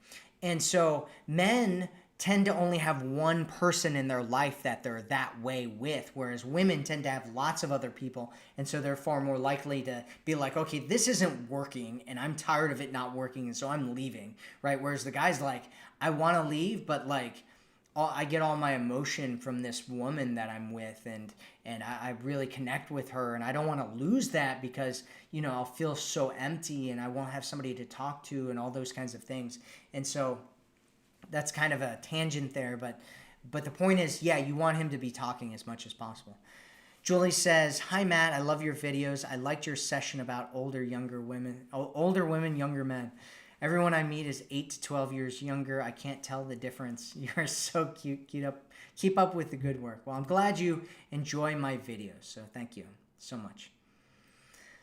Speaker 1: And so men tend to only have one person in their life that they're that way with, whereas women tend to have lots of other people, and so they're far more likely to be like, okay, this isn't working, and I'm tired of it not working, and so I'm leaving, right? Whereas the guy's like, I want to leave, but I get all my emotion from this woman that I'm with, and I really connect with her, and I don't want to lose that because, I'll feel so empty, and I won't have somebody to talk to, and all those kinds of things. And so that's kind of a tangent there, but the point is, yeah, you want him to be talking as much as possible. Julie says, hi, Matt. I love your videos. I liked your session about older women, younger men. Everyone I meet is 8 to 12 years younger. I can't tell the difference. You're so cute. Keep up with the good work. Well, I'm glad you enjoy my videos, so thank you so much.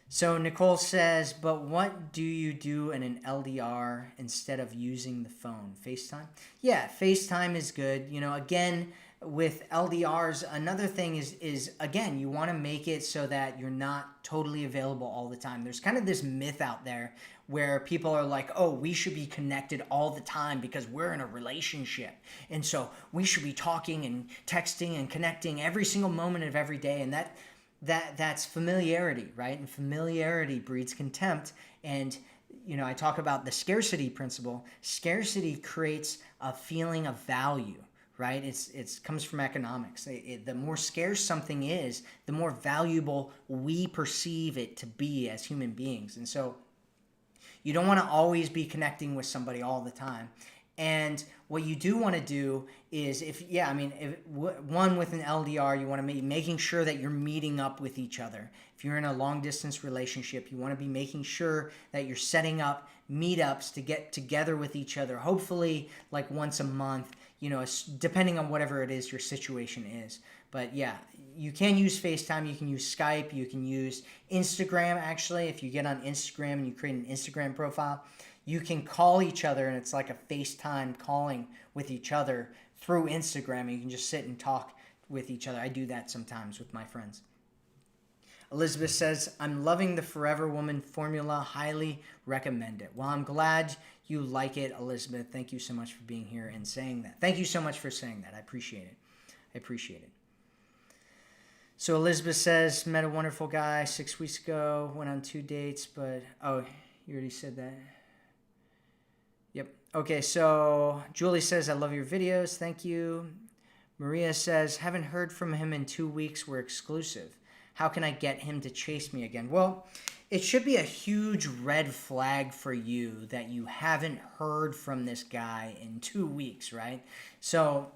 Speaker 1: So Nicole says, but what do you do in an LDR instead of using the phone? FaceTime? Yeah, FaceTime is good. Again, with LDRs, another thing is again, you want to make it so that you're not totally available all the time. There's kind of this myth out there where people are like, oh, we should be connected all the time because we're in a relationship. And so we should be talking and texting and connecting every single moment of every day. And that's familiarity, right? And familiarity breeds contempt. And, I talk about the scarcity principle. Scarcity creates a feeling of value, right? It comes from economics. The more scarce something is, the more valuable we perceive it to be as human beings. And so you don't want to always be connecting with somebody all the time. And what you do want to do is, one with an LDR, you want to be making sure that you're meeting up with each other. If you're in a long distance relationship, you want to be making sure that you're setting up meetups to get together with each other, hopefully like once a month, depending on whatever it is your situation is. But yeah, you can use FaceTime, you can use Skype, you can use Instagram. Actually, if you get on Instagram and you create an Instagram profile, you can call each other, and it's like a FaceTime calling with each other through Instagram, and you can just sit and talk with each other. I do that sometimes with my friends. Elizabeth says, I'm loving the Forever Woman formula. Highly recommend it. Well, I'm glad you like it, Elizabeth. Thank you so much for being here and saying that. Thank you so much for saying that. I appreciate it. I appreciate it. So Elizabeth says, met a wonderful guy 6 weeks ago, went on 2 dates, but, oh, you already said that. Yep. Okay, so Julie says, I love your videos. Thank you. Maria says, haven't heard from him in 2 weeks. We're exclusive. How can I get him to chase me again? Well, it should be a huge red flag for you that you haven't heard from this guy in 2 weeks, right? So,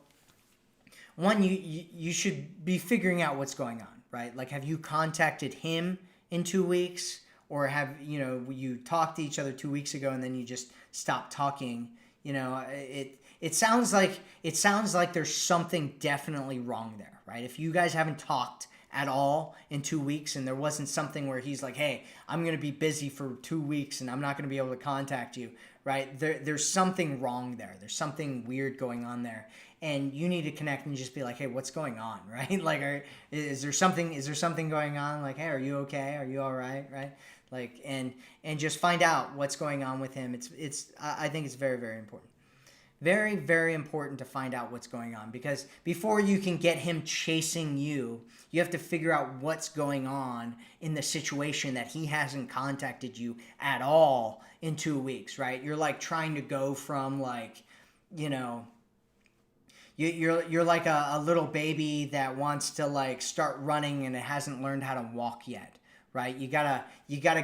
Speaker 1: one, you should be figuring out what's going on, right? Like, have you contacted him in 2 weeks? Or have, you talked to each other 2 weeks ago and then you just stopped talking? It sounds like there's something definitely wrong there, right? If you guys haven't talked at all in 2 weeks and there wasn't something where he's like, hey, I'm going to be busy for 2 weeks and I'm not going to be able to contact you, right? There's something wrong there. There's something weird going on there. And you need to connect and just be like, hey, what's going on, right? Like, is there something going on? Like, hey, are you okay? Are you all right? Right? Like, and just find out what's going on with him. I think it's very, very important. Very, very important to find out what's going on, because before you can get him chasing you, you have to figure out what's going on in the situation that he hasn't contacted you at all in 2 weeks, right? You're like trying to go from like, you're like a little baby that wants to like start running and it hasn't learned how to walk yet, right? You gotta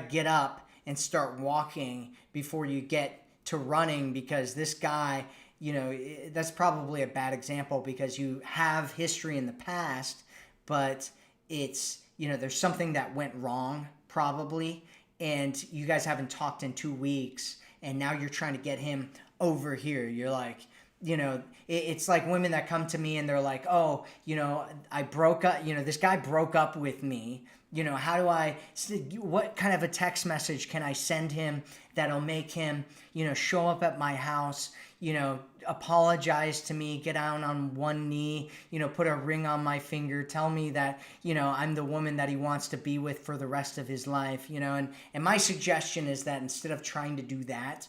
Speaker 1: get up and start walking before you get to running, because this guy, that's probably a bad example because you have history in the past, but it's, there's something that went wrong probably, and you guys haven't talked in 2 weeks, and now you're trying to get him over here. You're like, it's like women that come to me and they're like, oh, I broke up, this guy broke up with me. What kind of a text message can I send him that'll make him, show up at my house, apologize to me, get down on one knee, put a ring on my finger, tell me that, I'm the woman that he wants to be with for the rest of his life, and my suggestion is that instead of trying to do that,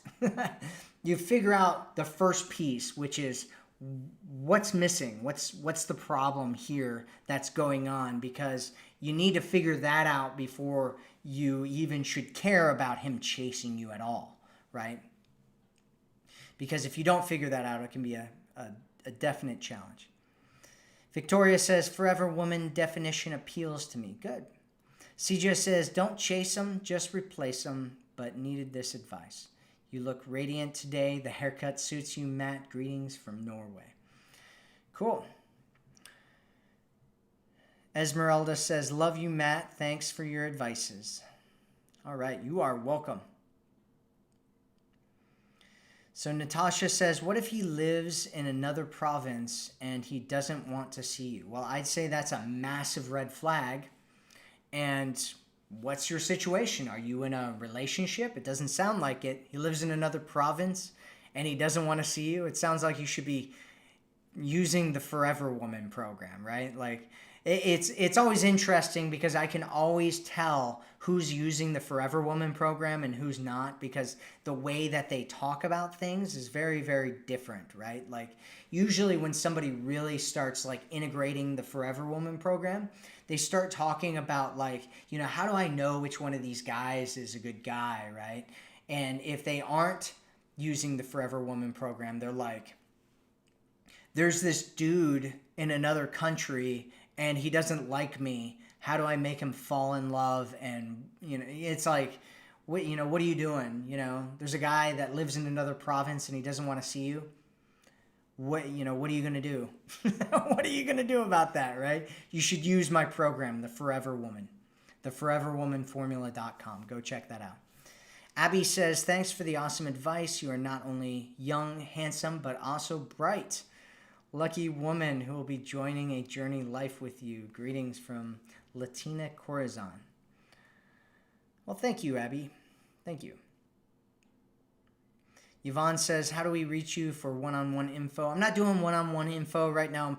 Speaker 1: you figure out the first piece, which is what's missing, what's the problem here that's going on, because you need to figure that out before you even should care about him chasing you at all, right? Because if you don't figure that out, it can be a definite challenge. Victoria says, Forever Woman definition appeals to me. Good. CJ says, don't chase him, just replace him, but needed this advice. You look radiant today. The haircut suits you, Matt. Greetings from Norway. Cool. Esmeralda says, love you, Matt. Thanks for your advices. All right, you are welcome. So Natasha says, what if he lives in another province and he doesn't want to see you? Well, I'd say that's a massive red flag. And what's your situation? Are you in a relationship? It doesn't sound like it. He lives in another province and he doesn't want to see you. It sounds like you should be using the Forever Woman program, right? Like, it's always interesting because I can always tell who's using the Forever Woman program and who's not, because the way that they talk about things is very, very different, right? Like, usually when somebody really starts like integrating the Forever Woman program, they start talking about like, how do I know which one of these guys is a good guy, right? And if they aren't using the Forever Woman program, they're like, there's this dude in another country and he doesn't like me. How do I make him fall in love? And, it's like, what are you doing? There's a guy that lives in another province and he doesn't want to see you. What are you going to do? What are you going to do about that, right? You should use my program, The Forever Woman, theforeverwomanformula.com. Go check that out. Abby says, thanks for the awesome advice. You are not only young, handsome, but also bright. Lucky woman who will be joining a journey life with you. Greetings from Latina Corazon. Well, thank you, Abby. Thank you. Yvonne says, how do we reach you for one-on-one info? I'm not doing one-on-one info right now.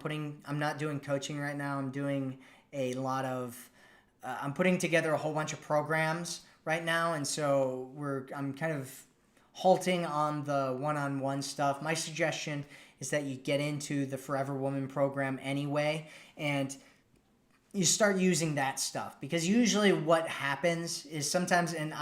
Speaker 1: I'm not doing coaching right now. I'm doing a lot of, I'm putting together a whole bunch of programs right now. And so I'm kind of halting on the one-on-one stuff. My suggestion is that you get into the Forever Woman program anyway, and you start using that stuff, because usually what happens is sometimes, and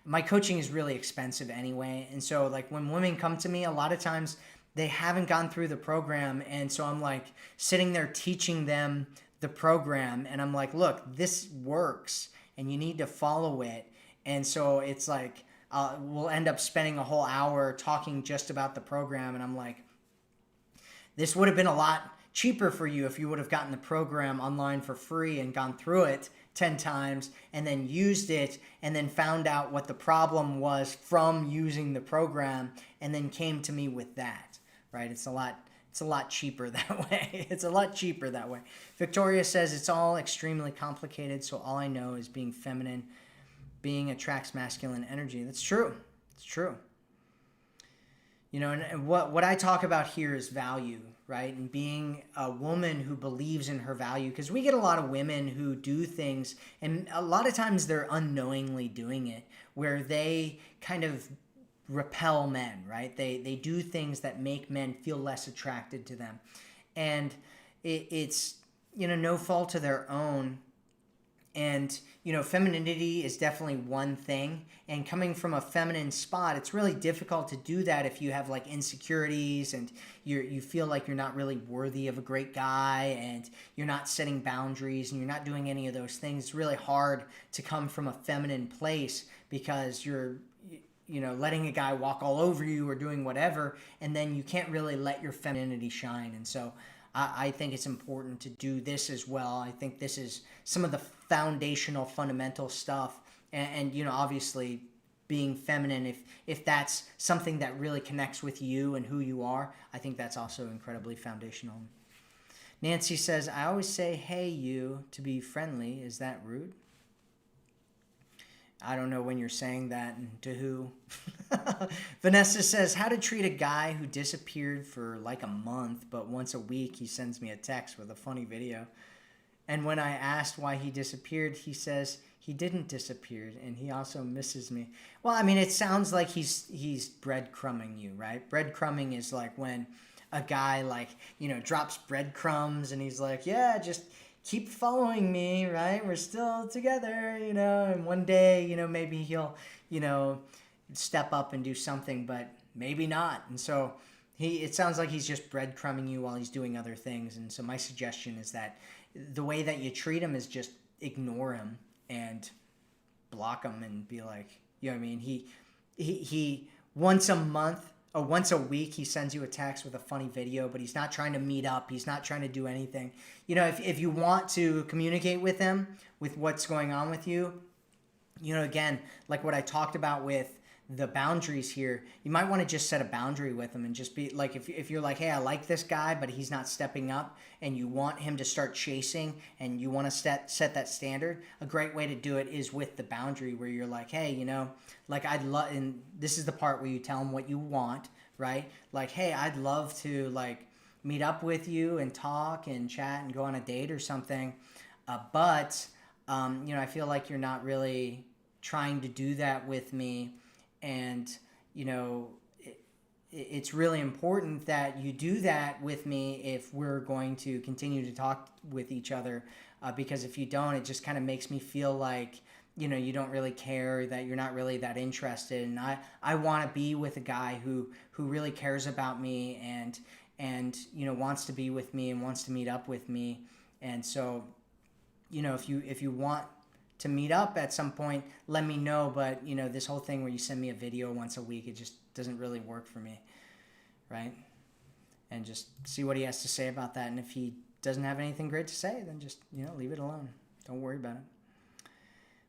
Speaker 1: my coaching is really expensive anyway. And so like when women come to me, a lot of times they haven't gone through the program. And so I'm like sitting there teaching them the program. And I'm like, look, this works and you need to follow it. And so it's like, we'll end up spending a whole hour talking just about the program. And I'm like, this would have been a lot cheaper for you if you would have gotten the program online for free and gone through it 10 times and then used it and then found out what the problem was from using the program and then came to me with that, right? It's a lot cheaper that way. It's a lot cheaper that way. Victoria says it's all extremely complicated, so all I know is being feminine, being attracts masculine energy. That's true. It's true. You know, and what I talk about here is value, right? And being a woman who believes in her value, because we get a lot of women who do things, and a lot of times they're unknowingly doing it, where they kind of repel men, right? They do things that make men feel less attracted to them. And it's, you know, no fault of their own. And, you know, femininity is definitely one thing. And coming from a feminine spot, it's really difficult to do that if you have like insecurities and you feel like you're not really worthy of a great guy and you're not setting boundaries and you're not doing any of those things. It's really hard to come from a feminine place because you're, you know, letting a guy walk all over you or doing whatever, and then you can't really let your femininity shine. And so I think it's important to do this as well. I think this is some of the foundational, fundamental stuff. And you know, obviously being feminine, if that's something that really connects with you and who you are, I think that's also incredibly foundational. Nancy says, I always say, hey, you, to be friendly. Is that rude? I don't know when you're saying that and to who. Vanessa says, how to treat a guy who disappeared for like a month, but once a week he sends me a text with a funny video. And when I asked why he disappeared, he says he didn't disappear and he also misses me. Well, I mean, it sounds like he's breadcrumbing you, right? Breadcrumbing is like when a guy like, you know, drops breadcrumbs and he's like, yeah, just keep following me, right? We're still together, you know, and one day, you know, maybe he'll, you know, step up and do something, but maybe not. And so it sounds like he's just breadcrumbing you while he's doing other things. And so my suggestion is that the way that you treat him is just ignore him and block him and be like, you know what I mean? He once a month, or once a week, he sends you a text with a funny video, but he's not trying to meet up. He's not trying to do anything. You know, if you want to communicate with him, with what's going on with you, you know, again, like what I talked about with the boundaries here, you might want to just set a boundary with him and just be like, if you're like, hey, I like this guy, but he's not stepping up and you want him to start chasing and you want to set that standard, a great way to do it is with the boundary where you're like, hey, you know, like I'd love, and this is the part where you tell him what you want, right? Like, hey, I'd love to like meet up with you and talk and chat and go on a date or something. But you know, I feel like you're not really trying to do that with me. And, you know, it's really important that you do that with me if we're going to continue to talk with each other. Because if you don't, it just kind of makes me feel like, you know, you don't really care, that you're not really that interested. And I want to be with a guy who really cares about me and, you know, wants to be with me and wants to meet up with me. And so, you know, if you want to meet up at some point, let me know. But, you know, this whole thing where you send me a video once a week, it just doesn't really work for me, right? And just see what he has to say about that. And if he doesn't have anything great to say, then just, you know, leave it alone. Don't worry about it.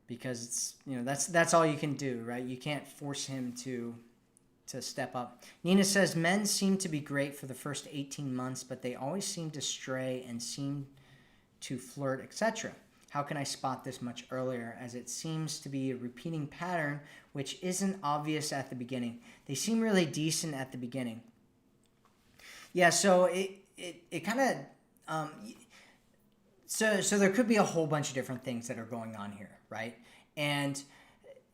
Speaker 1: because it's, that's all you can do, right? You can't force him to step up. Nina says, men seem to be great for the first 18 months, but they always seem to stray and seem to flirt, etc. How can I spot this much earlier, as it seems to be a repeating pattern which isn't obvious at the beginning? They seem really decent at the beginning. Yeah, so it kind of so there could be a whole bunch of different things that are going on here, right? And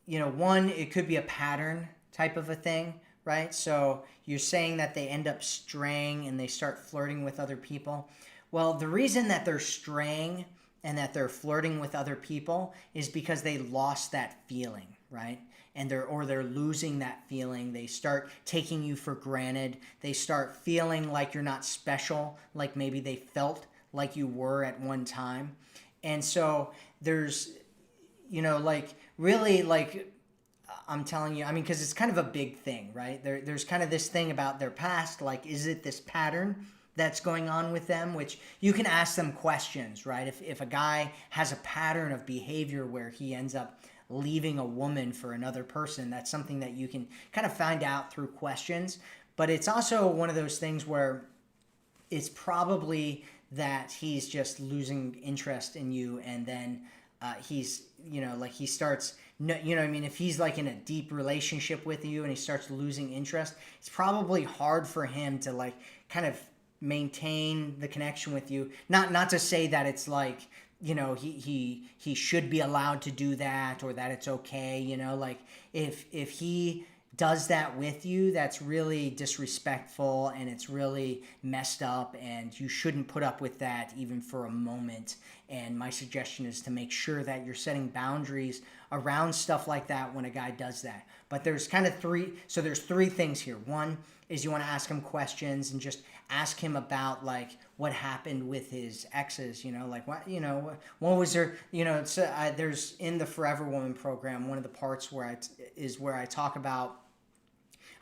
Speaker 1: one, it could be a pattern type of a thing, right? So you're saying that they end up straying and they start flirting with other people. Well, the reason that they're straying and that they're flirting with other people is because they lost that feeling, right? And they're losing that feeling. They start taking you for granted. They start feeling like you're not special, like maybe they felt like you were at one time. And so there's, really, I'm telling you, because it's kind of a big thing, right? There's kind of this thing about their past, like, is it this pattern that's going on with them? Which you can ask them questions, right? If a guy has a pattern of behavior where he ends up leaving a woman for another person, that's something that you can kind of find out through questions. But it's also one of those things where it's probably that he's just losing interest in you, and then he's, he starts, if he's like in a deep relationship with you and he starts losing interest, it's probably hard for him to like kind of maintain the connection with you. Not to say that it's like, he should be allowed to do that, or that it's okay, like if he does that with you, that's really disrespectful and it's really messed up, and you shouldn't put up with that even for a moment. And my suggestion is to make sure that you're setting boundaries around stuff like that when a guy does that. But there's kind of there's three things here. One is you want to ask him questions and just ask him about like what happened with his exes, like what was there, there's in the Forever Woman program, one of the parts where I talk about,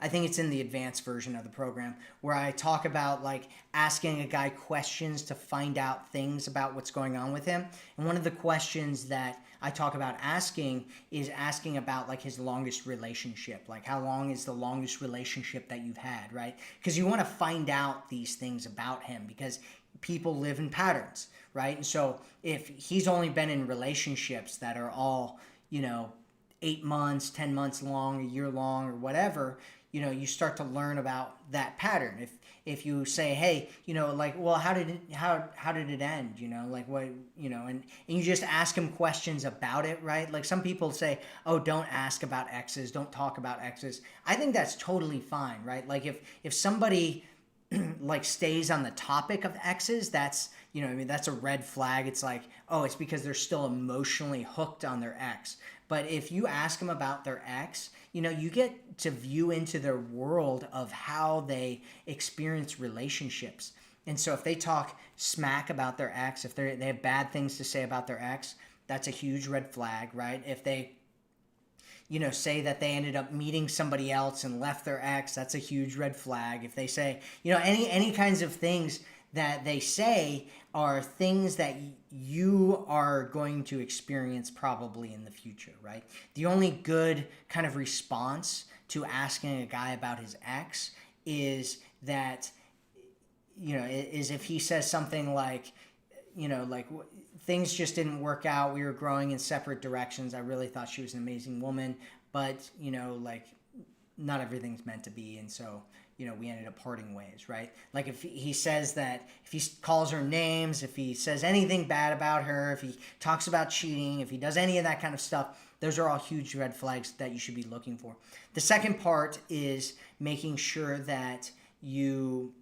Speaker 1: I think it's in the advanced version of the program, where I talk about like asking a guy questions to find out things about what's going on with him. And one of the questions that I talk about asking is asking about like his longest relationship. Like, how long is the longest relationship that you've had, right? Because you want to find out these things about him, because people live in patterns, right? And so if he's only been in relationships that are all, 8 months, 10 months long, a year long, or whatever, you start to learn about that pattern. If you say, hey, like, well, how did it end? Like what, and you just ask him questions about it, right? Like some people say, oh, don't ask about exes, don't talk about exes. I think that's totally fine, right? Like if somebody like stays on the topic of exes, that's, that's a red flag. It's like, oh, it's because they're still emotionally hooked on their ex. But if you ask them about their ex, you get to view into their world of how they experience relationships. And so if they talk smack about their ex, if they have bad things to say about their ex, that's a huge red flag, right? If they, say that they ended up meeting somebody else and left their ex, that's a huge red flag. If they say, any kinds of things that they say are things that you are going to experience probably in the future, right? The only good kind of response to asking a guy about his ex is that, is if he says something like, like things just didn't work out. We were growing in separate directions. I really thought she was an amazing woman, but, like not everything's meant to be. And so, we ended up parting ways, right? Like if he says that, if he calls her names, if he says anything bad about her, if he talks about cheating, if he does any of that kind of stuff, those are all huge red flags that you should be looking for. The second part is making sure that you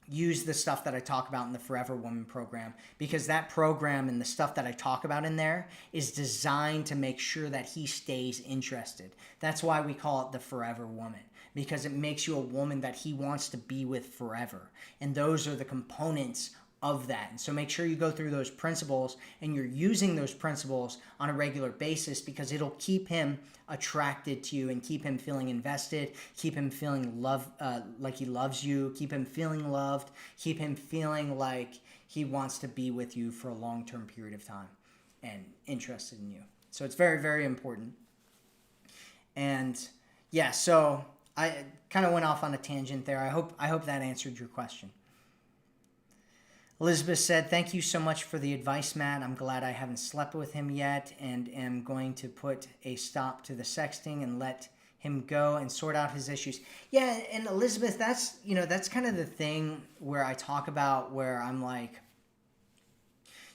Speaker 1: use the stuff that I talk about in the Forever Woman program, because that program and the stuff that I talk about in there is designed to make sure that he stays interested. That's why we call it the Forever Woman, because it makes you a woman that he wants to be with forever. And those are the components of that. And so make sure you go through those principles and you're using those principles on a regular basis, because it'll keep him attracted to you and keep him feeling invested, keep him feeling like he loves you, keep him feeling loved, keep him feeling like he wants to be with you for a long-term period of time and interested in you. So it's very, very important. And yeah, so I kind of went off on a tangent there. I hope that answered your question. Elizabeth said, "Thank you so much for the advice, Matt. I'm glad I haven't slept with him yet and am going to put a stop to the sexting and let him go and sort out his issues." Yeah, and Elizabeth, that's kind of the thing where I talk about where I'm like,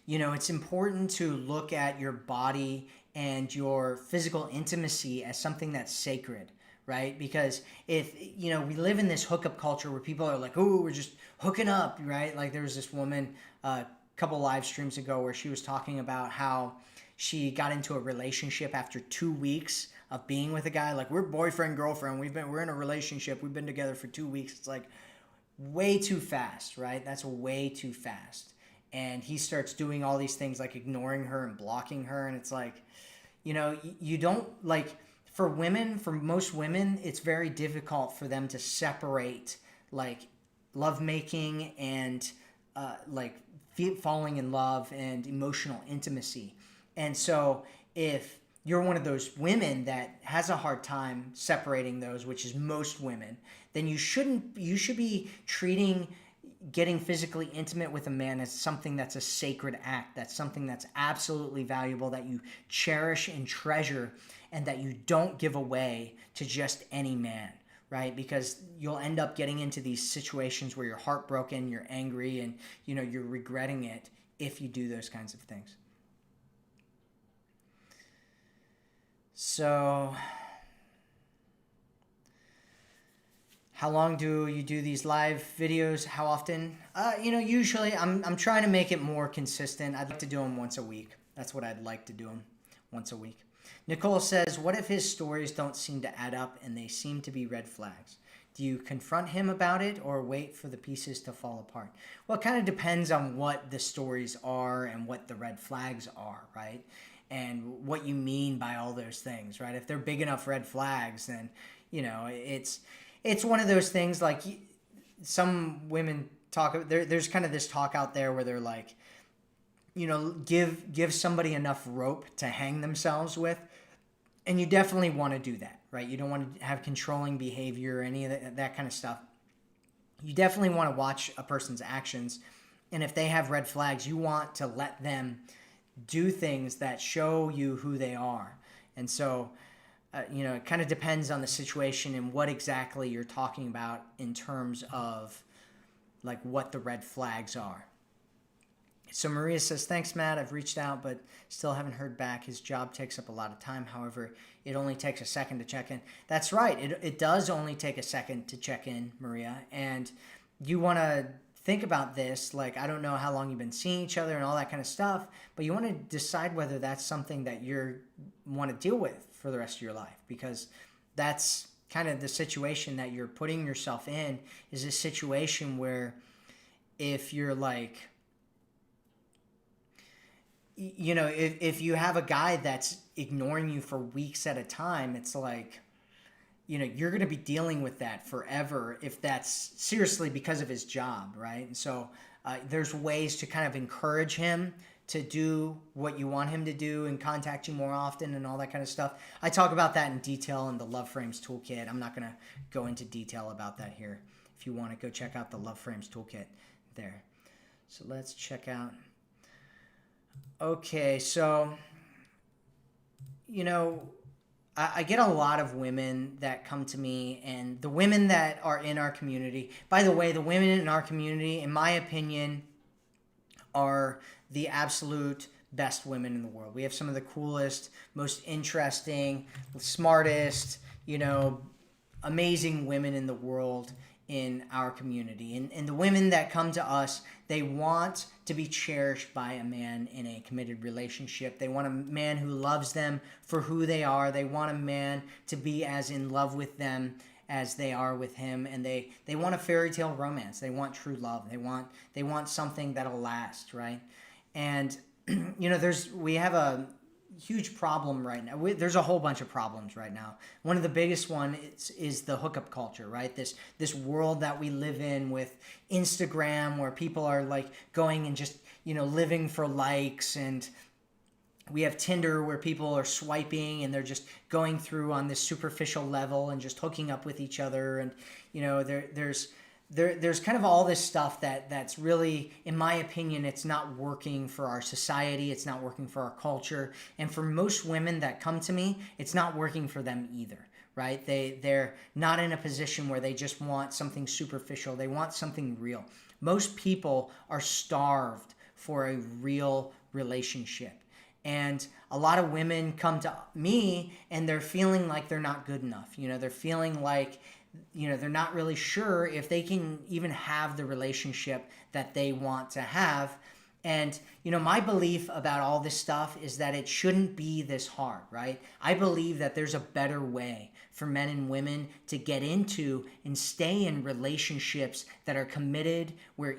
Speaker 1: it's important to look at your body and your physical intimacy as something that's sacred, right? Because if, we live in this hookup culture where people are like, oh, we're just hooking up, right? Like there was this woman a couple live streams ago where she was talking about how she got into a relationship after 2 weeks of being with a guy. Like, we're boyfriend, girlfriend. We're in a relationship. We've been together for 2 weeks. It's like way too fast, right? That's way too fast. And he starts doing all these things like ignoring her and blocking her. And it's like, you don't like, for most women, it's very difficult for them to separate like lovemaking and like falling in love and emotional intimacy. And so if you're one of those women that has a hard time separating those, which is most women, then you should be treating getting physically intimate with a man as something that's a sacred act. That's something that's absolutely valuable, that you cherish and treasure, and that you don't give away to just any man, right? Because you'll end up getting into these situations where you're heartbroken, you're angry, and you're regretting it if you do those kinds of things. So, how long do you do these live videos? How often? Usually I'm trying to make it more consistent. I'd like to do them once a week. That's what I'd like to do them, once a week. Nicole says, what if his stories don't seem to add up and they seem to be red flags? Do you confront him about it or wait for the pieces to fall apart? Well, it kind of depends on what the stories are and what the red flags are, right? And what you mean by all those things, right? If they're big enough red flags, then, it's one of those things like some women talk, there's kind of this talk out there where they're like, give somebody enough rope to hang themselves with. And you definitely want to do that, right? You don't want to have controlling behavior or any of that kind of stuff. You definitely want to watch a person's actions. And if they have red flags, you want to let them do things that show you who they are. And so, it kind of depends on the situation and what exactly you're talking about in terms of like what the red flags are. So Maria says, thanks, Matt. I've reached out, but still haven't heard back. His job takes up a lot of time. However, it only takes a second to check in. That's right. It does only take a second to check in, Maria. And you want to think about this. Like, I don't know how long you've been seeing each other and all that kind of stuff, but you want to decide whether that's something that you want to deal with for the rest of your life, because that's kind of the situation that you're putting yourself in, is a situation where if you're like, if you have a guy that's ignoring you for weeks at a time, it's like, you're going to be dealing with that forever if that's seriously because of his job, right? And so there's ways to kind of encourage him to do what you want him to do and contact you more often and all that kind of stuff. I talk about that in detail in the Love Frames Toolkit. I'm not going to go into detail about that here. If you want to go check out the Love Frames Toolkit there. So let's check out. Okay, so, I get a lot of women that come to me, and the women that are in our community, by the way, the women in our community, in my opinion, are the absolute best women in the world. We have some of the coolest, most interesting, smartest, amazing women in the world in our community. And the women that come to us, they want to be cherished by a man in a committed relationship. They want a man who loves them for who they are. They want a man to be as in love with them as they are with him. And they want a fairy tale romance. They want true love. They want something that'll last, right? And we have a huge problem right now. There's a whole bunch of problems right now. One of the biggest one is the hookup culture, right? This world that we live in with Instagram, where people are like going and just living for likes, and We have Tinder where people are swiping and they're just going through on this superficial level and just hooking up with each other. And, there's kind of all this stuff that's really, in my opinion, it's not working for our society. It's not working for our culture. And for most women that come to me, it's not working for them either. Right? They're not in a position where they just want something superficial. They want something real. Most people are starved for a real relationship. And a lot of women come to me and they're feeling like they're not good enough. They're feeling like, they're not really sure if they can even have the relationship that they want to have. And, my belief about all this stuff is that it shouldn't be this hard, right? I believe that there's a better way for men and women to get into and stay in relationships that are committed, where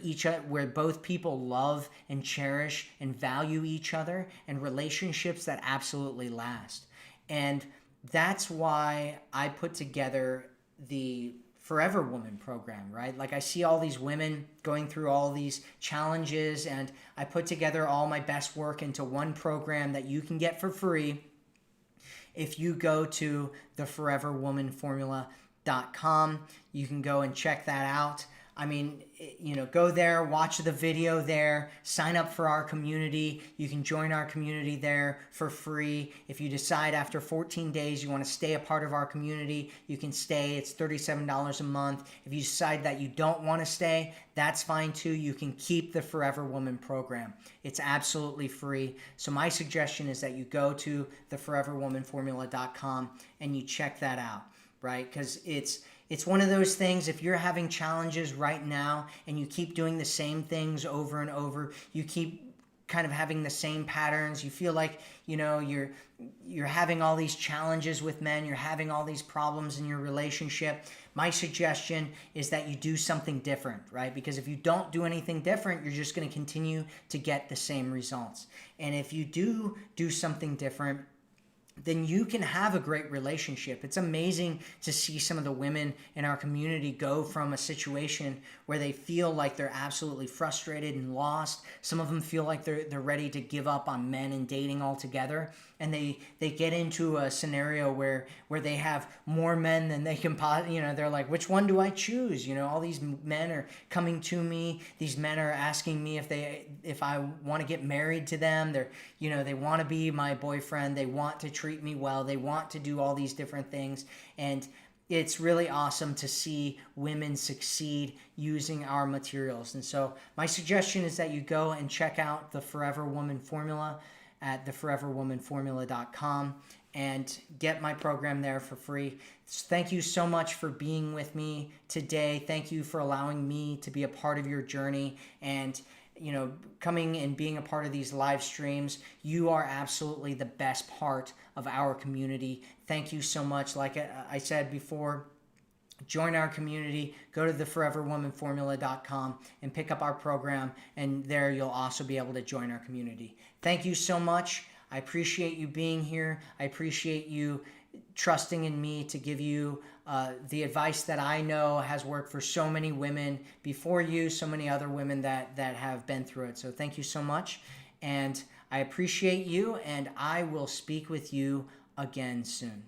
Speaker 1: both people love and cherish and value each other, and relationships that absolutely last. And that's why I put together the Forever Woman program, right? Like, I see all these women going through all these challenges, and I put together all my best work into one program that you can get for free if you go to theforeverwomanformula.com. You can go and check that out. I mean, go there, watch the video there, sign up for our community. You can join our community there for free. If you decide after 14 days you want to stay a part of our community, you can stay. It's $37 a month. If you decide that you don't want to stay, that's fine too. You can keep the Forever Woman program. It's absolutely free. So my suggestion is that you go to theforeverwomanformula.com and you check that out, right? Because it's one of those things, if you're having challenges right now and you keep doing the same things over and over, you keep kind of having the same patterns, you feel like, you're having all these challenges with men, you're having all these problems in your relationship, my suggestion is that you do something different, right? Because if you don't do anything different, you're just going to continue to get the same results. And if you do something different, then you can have a great relationship. It's amazing to see some of the women in our community go from a situation where they feel like they're absolutely frustrated and lost. Some of them feel like they're ready to give up on men and dating altogether. And they get into a scenario where they have more men than they can they're like, which one do I choose? All these men are coming to me. These men are asking me if I want to get married to them. They want to be my boyfriend. They want to treat me well. They want to do all these different things. And it's really awesome to see women succeed using our materials. And so my suggestion is that you go and check out the Forever Woman Formula at theforeverwomanformula.com and get my program there for free. Thank you so much for being with me today. Thank you for allowing me to be a part of your journey and coming and being a part of these live streams. You are absolutely the best part of our community. Thank you so much. Like I said before, join our community, go to theforeverwomanformula.com and pick up our program, and there you'll also be able to join our community. Thank you so much. I appreciate you being here. I appreciate you trusting in me to give you the advice that I know has worked for so many women before you, so many other women that have been through it. So thank you so much, and I appreciate you, and I will speak with you again soon.